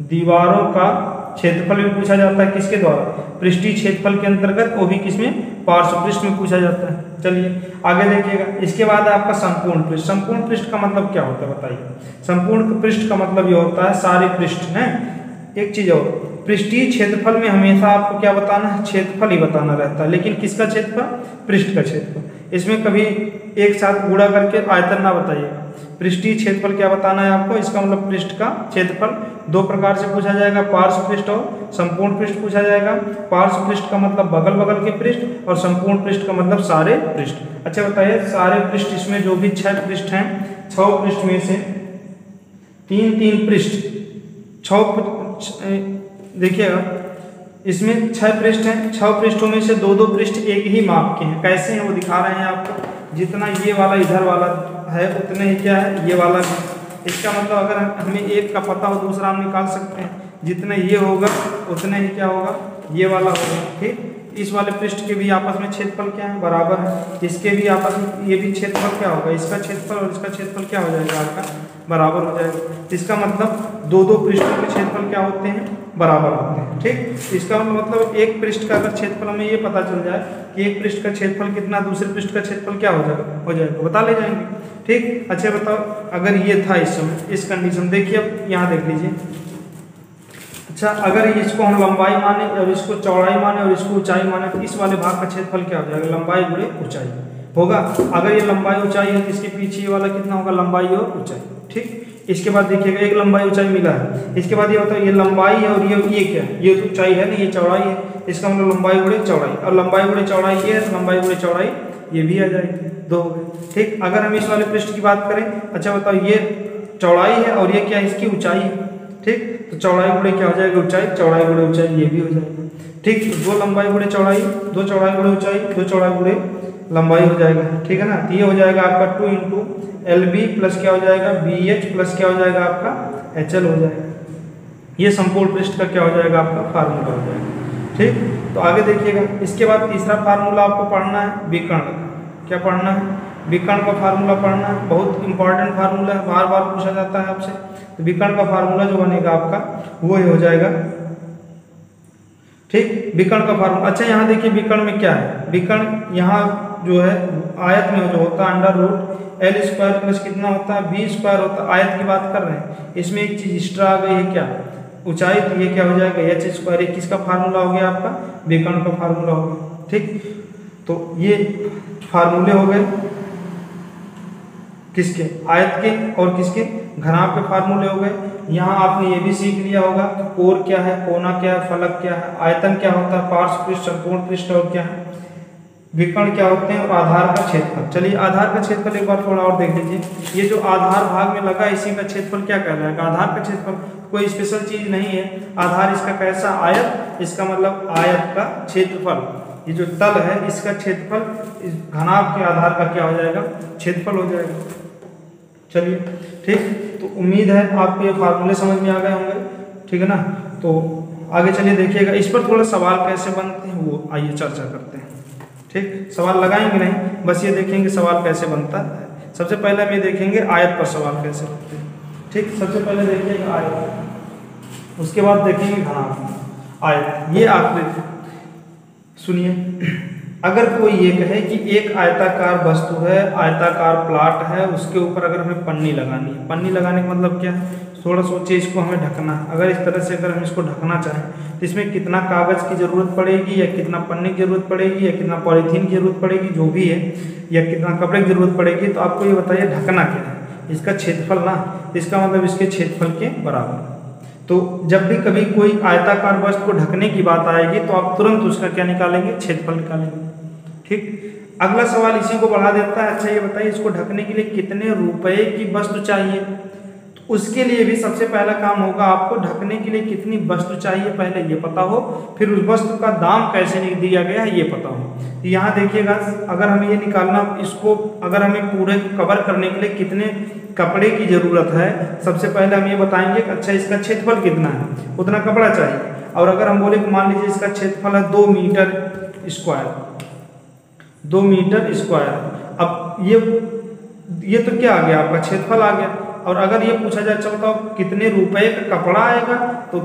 दीवारों का क्षेत्रफल भी पूछा जाता है किसके द्वारा, पृष्ठीय क्षेत्रफल के अंतर्गत, वो भी किसमें, पार्श्व पृष्ठ में पूछा जाता है। चलिए आगे देखिएगा, इसके बाद है आपका संपूर्ण पृष्ठ। संपूर्ण पृष्ठ का मतलब क्या होता है बताइए। संपूर्ण पृष्ठ का मतलब ये होता है सारे पृष्ठ हैं। एक चीज और, पृष्ठीय क्षेत्रफल में हमेशा आपको क्या बताना है, क्षेत्रफल ही बताना रहता है, लेकिन किसका क्षेत्रफल, पृष्ठ का क्षेत्रफल। इसमें कभी एक साथ गुणा करके आयतन ना बताइएगा। पृष्ठीय क्षेत्रफल क्या बताना है आपको, इसका मतलब पृष्ठ का क्षेत्रफल दो प्रकार से पूछा जाएगा, पार्श्व पृष्ठ और संपूर्ण पृष्ठ पूछा जाएगा। पार्श्व पृष्ठ का मतलब बगल बगल के पृष्ठ और संपूर्ण पृष्ठ का मतलब सारे पृष्ठ। अच्छा बताइए, सारे पृष्ठ इसमें जो भी 6 पृष्ठ हैं, 6 पृष्ठ में से 3 पृष्ठ, 6 देखिएगा इसमें 6 पृष्ठ हैं, 6 पृष्ठों में से 2 पृष्ठ एक ही माप के हैं। कैसे हैं वो दिखा रहे हैं आपको। जितना ये वाला इधर वाला है उतने ही क्या है ये वाला। इसका मतलब अगर हमें एक का पता हो दूसरा हम निकाल सकते हैं। जितने ये होगा उतने ही क्या होगा ये वाला होगा। ठीक, इस वाले पृष्ठ के भी आपस में क्षेत्रफल क्या है, बराबर है। इसके भी आपस में ये भी क्षेत्रफल क्या होगा, इसका क्षेत्रफल और इसका क्षेत्रफल क्या हो जाएगा आपका, बराबर हो जाएगा। इसका मतलब 2 पृष्ठों के क्षेत्रफल क्या होते हैं, बराबर होते हैं। ठीक, इसका मतलब एक पृष्ठ का अगर क्षेत्रफल हमें ये पता चल जाए कि एक पृष्ठ का क्षेत्रफल कितना, दूसरे पृष्ठ का क्षेत्रफल क्या हो जाएगा बता ले जाएंगे। ठीक, अच्छा बताओ अगर ये था इस समय, इस कंडीशन देखिए, अब यहाँ देख लीजिए। अच्छा अगर इसको हम लंबाई माने और इसको चौड़ाई माने और इसको ऊंचाई माने तो इस वाले भाग का क्षेत्रफल क्या हो जाएगा, लंबाई गुणे ऊंचाई होगा। अगर ये लंबाई ऊंचाई है तो इसके पीछे ये वाला कितना होगा, लंबाई और ऊंचाई। ठीक, इसके बाद देखिएगा एक लंबाई ऊंचाई मिला है। इसके बाद ये बताओ ये लंबाई है और ये क्या है, ये तो ऊंचाई है ना, ये चौड़ाई है। इसका मतलब लंबाई गुणे चौड़ाई, और लंबाई गुणे चौड़ाई ये है, लंबाई गुणे चौड़ाई ये भी आ जाएगी, 2 हो गए। ठीक, अगर हम इस वाले पृष्ठ की बात करें, अच्छा बताओ ये चौड़ाई है और ये क्या है, इसकी ऊंचाई है। ठीक, तो चौड़ाई गुणे क्या हो जाएगा, ऊंचाई, चौड़ाई गुणे ऊंचाई ये भी हो जाएगा। ठीक, 2 लंबाई गुणे चौड़ाई, 2 चौड़ाई गुणे ऊंचाई, 2 चौड़ाई गुणे लंबाई हो जाएगा। ठीक है ना, तो ये हो जाएगा आपका 2 इंटू LB प्लस क्या हो जाएगा BH प्लस क्या हो जाएगा आपका HL हो जाएगा। ये संपूर्ण पृष्ठ का क्या हो जाएगा आपका फार्मूला हो जाएगा। ठीक, तो आगे देखिएगा, इसके बाद तीसरा फार्मूला आपको पढ़ना है विकर्ण का। क्या पढ़ना है, विकर्ण का फार्मूला पढ़ना है, बहुत इंपॉर्टेंट फार्मूला है, बार बार पूछा जाता है आपसे। तो विकर्ण का फार्मूला जो बनेगा आपका वो ही हो जाएगा। ठीक, विकर्ण का फार्मूला। अच्छा यहाँ देखिए विकर्ण में क्या है, विकर्ण यहाँ जो है आयत में जो होता है अंडर रूट L² प्लस कितना होता है B² होता है। आयत की बात कर रहे हैं, इसमें एक चीज एक्स्ट्रा आ गई है क्या, ऊंचाई, तो ये क्या हो जाएगा H²। ये किसका फार्मूला हो गया आपका, विकर्ण का फार्मूला हो गया। ठीक, तो ये फार्मूले हो गए किसके, आयत के और किसके, घनाभ के फार्मूले हो गए। यहाँ आपने ये भी सीख लिया होगा कि कोर क्या है, कोना क्या है, फलक क्या है, आयतन क्या होता है, पार्श्व पृष्ठ, संपूर्ण पृष्ठ और क्या है, विकर्ण क्या होते हैं, और आधार का क्षेत्रफल। चलिए आधार का क्षेत्रफल एक बार थोड़ा और देख लीजिए। ये जो आधार भाग में लगा इसी का क्षेत्रफल क्या कहलाएगा, आधार का क्षेत्रफल। कोई स्पेशल चीज नहीं है, आधार इसका कैसा, आयत, इसका मतलब आयत का क्षेत्रफल। ये जो तल है इसका क्षेत्रफल इस घनाभ के आधार का क्या हो जाएगा, क्षेत्रफल हो जाएगा। चलिए ठीक, तो उम्मीद है आपको ये फार्मूले समझ में आ गए होंगे। ठीक है ना, तो आगे चलिए देखिएगा, इस पर थोड़ा सवाल कैसे बनते हैं वो आइए चर्चा करते हैं। ठीक, सवाल लगाएंगे नहीं, बस ये देखेंगे सवाल कैसे बनता है। सबसे पहले हम ये देखेंगे आयत पर सवाल कैसे बनते हैं। ठीक, सबसे पहले देखिएगा आयत, उसके बाद देखेंगे घनाभ। आयत ये आकृति सुनिए, अगर कोई ये कहे कि एक आयताकार वस्तु है, आयताकार प्लाट है, उसके ऊपर अगर हमें पन्नी लगानी है, पन्नी लगाने का मतलब क्या है, थोड़ा सोचिए, इसको हमें ढकना है। अगर इस तरह से अगर हम इसको ढकना चाहें तो इसमें कितना कागज़ की ज़रूरत पड़ेगी, या कितना पन्नी की ज़रूरत पड़ेगी, या कितना पॉलीथीन की ज़रूरत पड़ेगी, जो भी है, या कितना कपड़े की ज़रूरत पड़ेगी। तो आपको ये बताइए ढकना क्या है, इसका क्षेत्रफल ना, इसका मतलब इसके क्षेत्रफल के बराबर। तो जब भी कभी कोई आयताकार वस्तु को ढकने की बात आएगी तो आप तुरंत उसका क्या निकालेंगे, क्षेत्रफल निकालेंगे। ठीक, अगला सवाल इसी को बढ़ा देता है। अच्छा ये बताइए, इसको ढकने के लिए कितने रुपए की वस्तु चाहिए। तो उसके लिए भी सबसे पहला काम होगा, आपको ढकने के लिए कितनी वस्तु चाहिए पहले ये पता हो, फिर उस वस्तु का दाम कैसे दिया गया है ये पता हो। तो यहाँ देखिएगा, अगर हमें ये निकालना, इसको अगर हमें पूरे कवर करने के लिए कितने कपड़े की ज़रूरत है, सबसे पहले हम ये बताएंगे कि अच्छा इसका क्षेत्रफल कितना है, उतना कपड़ा चाहिए। और अगर हम बोले कि मान लीजिए इसका क्षेत्रफल है 2 मीटर स्क्वायर, 2 मीटर स्क्वायर। अब ये तो क्या आ गया, आपका क्षेत्रफल आ गया। और अगर ये पूछा जाए अच्छा बताओ कितने रुपए का कपड़ा आएगा, तो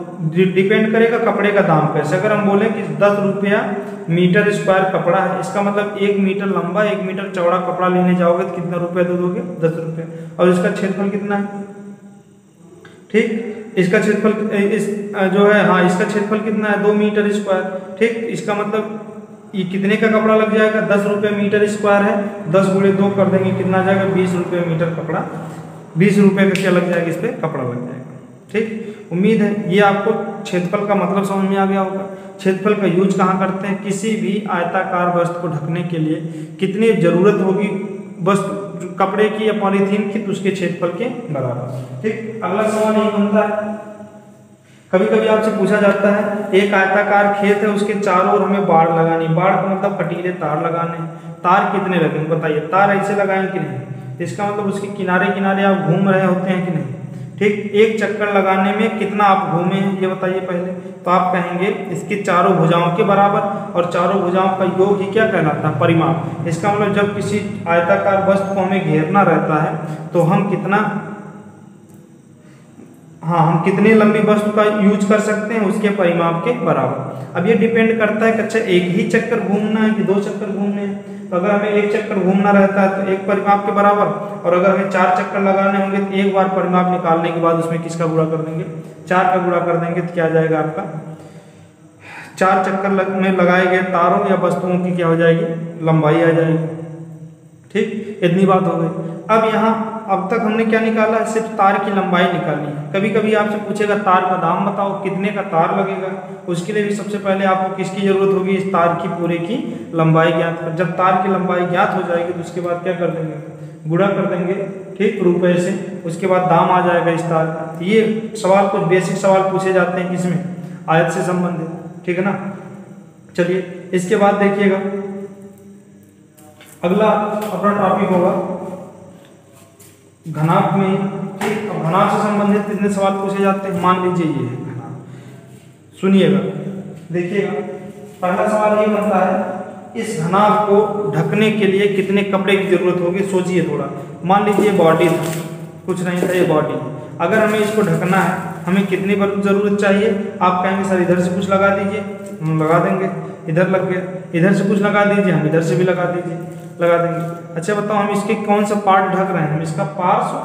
डिपेंड करेगा कपड़े का दाम पे। अगर हम बोलें कि 10 रुपया मीटर स्क्वायर कपड़ा है, इसका मतलब 1 मीटर लंबा 1 मीटर चौड़ा कपड़ा लेने जाओगे तो कितना रुपया दे दोगे? 10 रुपये। और इसका क्षेत्रफल कितना है? ठीक, इसका क्षेत्रफल इस जो है हाँ इसका क्षेत्रफल कितना है? 2 मीटर स्क्वायर। ठीक, इसका मतलब ये कितने का कपड़ा लग जाएगा? 10 रुपये मीटर स्क्वायर है, 10 गुणे 2 कर देंगे कितना जाएगा? 20 रुपये मीटर कपड़ा, 20 रुपये का क्या लग जाएगा? इस पर कपड़ा लग जाएगा। ठीक, उम्मीद है ये आपको क्षेत्रफल का मतलब समझ में आ गया होगा। क्षेत्रफल का यूज कहाँ करते हैं? किसी भी आयताकार वस्तु को ढकने के लिए कितनी जरूरत होगी वस्तु कपड़े की या पॉलीथीन की, तो उसके क्षेत्रफल के बराबर। ठीक, अगला सवाल ये बनता है, कभी कभी आपसे पूछा जाता है एक आयताकार खेत है, उसके चारों ओर हमें बाड़ लगानी। बाड़ का मतलब कटीले तार लगाने। तार कितने लगेंगे बताइए? तार ऐसे लगाएं कि नहीं? इसका मतलब उसके किनारे किनारे आप घूम रहे होते हैं कि नहीं? ठीक, एक चक्कर लगाने में कितना आप घूमे हैं ये बताइए पहले। तो आप कहेंगे इसके चारों भुजाओं के बराबर, और चारों भुजाओं का योग ही क्या कहलाता है? परिमाप। इसका मतलब जब किसी आयताकार वस्तु को हमें घेरना रहता है तो हम हम कितनी लंबी वस्तु का यूज कर सकते हैं? उसके परिमाप के बराबर। अब ये डिपेंड करता है कि अच्छा एक ही चक्कर घूमना है कि 2 चक्कर घूमने हैं। तो अगर हमें एक चक्कर घूमना रहता है तो एक परिमाप के बराबर, और अगर हमें 4 चक्कर लगाने होंगे तो एक बार परिमाप निकालने के बाद उसमें किसका गुणा कर देंगे? 4 का गुणा कर देंगे तो क्या आ जाएगा आपका? 4 चक्कर में लगाए गए तारों या वस्तुओं की क्या हो जाएगी? लंबाई आ जाएगी। ठीक, इतनी बात हो गई। अब यहाँ अब तक हमने क्या निकाला? सिर्फ तार की लंबाई निकाली है। कभी कभी आपसे पूछेगा तार का दाम बताओ, कितने का तार लगेगा। उसके लिए भी सबसे पहले आपको किसकी जरूरत होगी? इस तार की पूरे की लंबाई ज्ञात कर। जब तार की लंबाई ज्ञात हो जाएगी तो उसके बाद क्या कर देंगे? गुणा कर देंगे। ठीक, रुपए से। उसके बाद दाम आ जाएगा इस तार का। ये सवाल कुछ बेसिक सवाल पूछे जाते हैं इसमें आयत से संबंधित। ठीक है ना। चलिए इसके बाद देखिएगा अगला अपना टॉपिक होगा घनाभ में। ठीक, अब घनाभ से संबंधित कितने सवाल पूछे जाते हैं? मान लीजिए ये है घनाभ। सुनिएगा, देखिएगा, पहला सवाल ये बनता है इस घनाभ को ढकने के लिए कितने कपड़े की जरूरत होगी? सोचिए थोड़ा। मान लीजिए बॉडी था, कुछ नहीं था, ये बॉडी। अगर हमें इसको ढकना है हमें कितनी जरूरत चाहिए? आप कहेंगे सर इधर से कुछ लगा दीजिए, हम लगा देंगे। इधर लग गया, इधर से कुछ लगा दीजिए, हम इधर से भी लगा देंगे। अच्छा बताओ हम इसके कौन सा पार्ट ढक रहे हैं? हम इसका पार्श्व,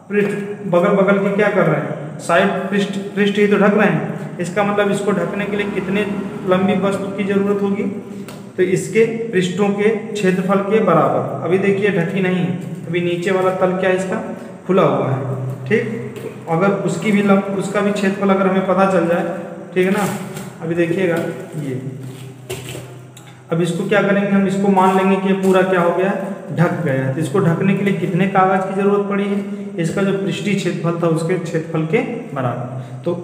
पृष्ठ, बगल बगल के क्या कर रहे हैं? साइड, पृष्ठ ही तो ढक रहे हैं। इसका मतलब इसको ढकने के लिए कितने लंबी वस्तु की जरूरत होगी? तो इसके पृष्ठों के क्षेत्रफल के बराबर। अभी देखिए ढकी नहीं है, अभी नीचे वाला तल क्या है इसका? खुला हुआ है। ठीक, अगर उसका भी क्षेत्रफल अगर हमें पता चल जाए, ठीक है ना। अभी देखिएगा ये, अब इसको क्या करेंगे? हम इसको मान लेंगे कि पूरा क्या हो गया? ढक गया। तो इसको ढकने के लिए कितने कागज की जरूरत पड़ी है? इसका जो पृष्ठीय क्षेत्रफल था उसके क्षेत्रफल के बराबर। तो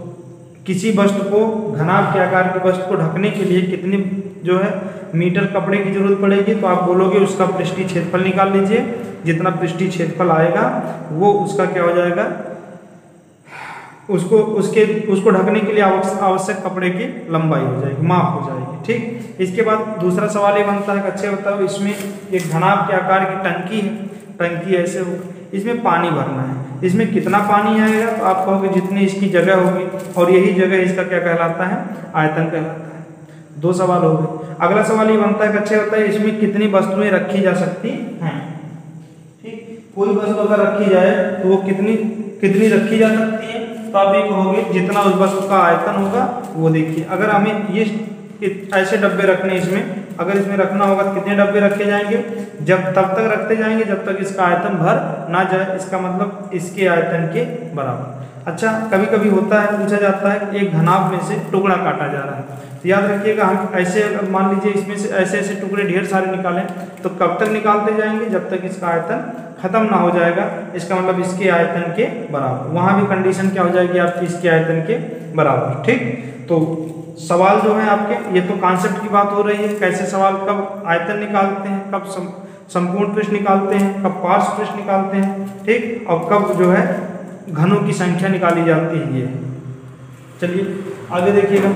किसी वस्तु को, घनाभ के आकार की वस्तु को ढकने के लिए कितनी जो है मीटर कपड़े की जरूरत पड़ेगी? तो आप बोलोगे उसका पृष्ठीय क्षेत्रफल निकाल लीजिए। जितना पृष्ठीय क्षेत्रफल आएगा वो उसका क्या हो जाएगा? उसको ढकने के लिए आवश्यक कपड़े की लंबाई हो जाएगी, माप हो जाएगी। ठीक, इसके बाद दूसरा सवाल ये बनता है कि अच्छे बताओ इसमें एक घनाभ के आकार की टंकी है, टंकी ऐसे हो, इसमें पानी भरना है, इसमें कितना पानी आएगा? तो आप कहोगे जितनी इसकी जगह होगी, और यही जगह इसका क्या कहलाता है? आयतन कहलाता है। 2 सवाल हो गए। अगला सवाल ये बनता है कि अच्छे बताइए इसमें कितनी वस्तुएं रखी जा सकती हैं? ठीक, कोई वस्तु अगर रखी जाए तो वो कितनी रखी जा सकती है? तो आप ये कहोगे जितना उस वस्तु का आयतन होगा वो। देखिए अगर हमें ये ऐसे डब्बे रखने, इसमें अगर इसमें रखना होगा तो कितने डब्बे रखे जाएंगे? तब तक रखते जाएंगे जब तक इसका आयतन भर ना जाए। इसका मतलब इसके आयतन के बराबर। अच्छा, कभी कभी होता है, पूछा जाता है एक घनाभ में से टुकड़ा काटा जा रहा है, तो याद रखिएगा हम ऐसे मान लीजिए इसमें से ऐसे ऐसे टुकड़े ढेर सारे निकालें तो कब तक निकालते जाएंगे? जब तक इसका आयतन खत्म ना हो जाएगा। इसका मतलब इसके आयतन के बराबर। वहाँ भी कंडीशन क्या हो जाएगी आपकी? इसके आयतन के बराबर। ठीक, तो सवाल जो है आपके, ये तो कॉन्सेप्ट की बात हो रही है, कैसे सवाल कब आयतन निकालते हैं, कब संपूर्ण पृष्ठ निकालते हैं, कब पार्श्व पृष्ठ निकालते हैं। ठीक, और कब जो है घनों की संख्या निकाली जाती है। ये चलिए आगे देखिएगा।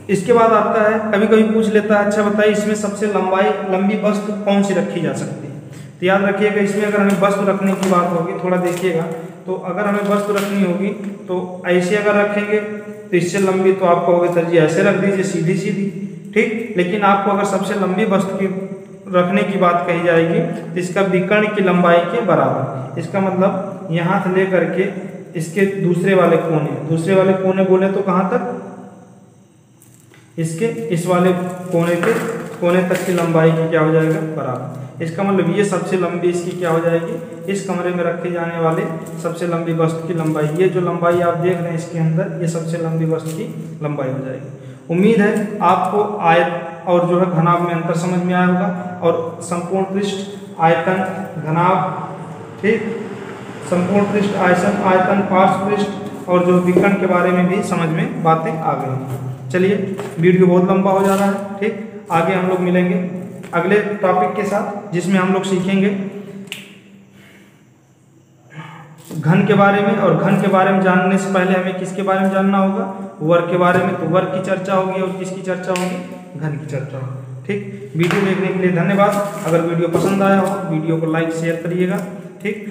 इसके बाद आता है, कभी कभी पूछ लेता है अच्छा बताइए इसमें सबसे लंबी वस्तु कौन सी रखी जा सकती है? तो याद रखिएगा, इसमें अगर हमें वस्तु रखने की बात होगी, थोड़ा देखिएगा, तो अगर हमें वस्तु रखनी होगी तो ऐसे अगर रखेंगे तो इससे लंबी तो आप कहोगे सर जी ऐसे रख दीजिए सीधी सीधी, ठीक। लेकिन आपको अगर सबसे लंबी वस्तु की रखने की बात कही जाएगी तो इसका विकर्ण की लंबाई के बराबर, इसका मतलब यहाँ से लेकर के इसके दूसरे वाले कोने बोले तो कहाँ तक, इसके इस वाले कोने तक की लंबाई की क्या हो जाएगा बराबर। इसका मतलब ये सबसे लंबी इसकी क्या हो जाएगी, इस कमरे में रखे जाने वाले सबसे लंबी वस्तु की लंबाई, ये जो लंबाई आप देख रहे हैं इसके अंदर, ये सबसे लंबी वस्तु की लंबाई हो जाएगी। उम्मीद है आपको आयत और जो है घनाभ में अंतर समझ में आया होगा, और संपूर्ण पृष्ठ आयतन घनाभ, ठीक, संपूर्ण पृष्ठ आयतन पार्श्व पृष्ठ और जो विकर्ण के बारे में भी समझ में बातें आ गई। चलिए वीडियो बहुत लंबा हो जा रहा है, ठीक। आगे हम लोग मिलेंगे अगले टॉपिक के साथ, जिसमें हम लोग सीखेंगे घन के बारे में। और घन के बारे में जानने से पहले हमें किसके बारे में जानना होगा, वर्ग के बारे में। तो वर्ग की चर्चा होगी और किसकी चर्चा होगी, घन की चर्चा होगी, ठीक। वीडियो देखने के लिए धन्यवाद। अगर वीडियो पसंद आया हो वीडियो को लाइक शेयर करिएगा, ठीक।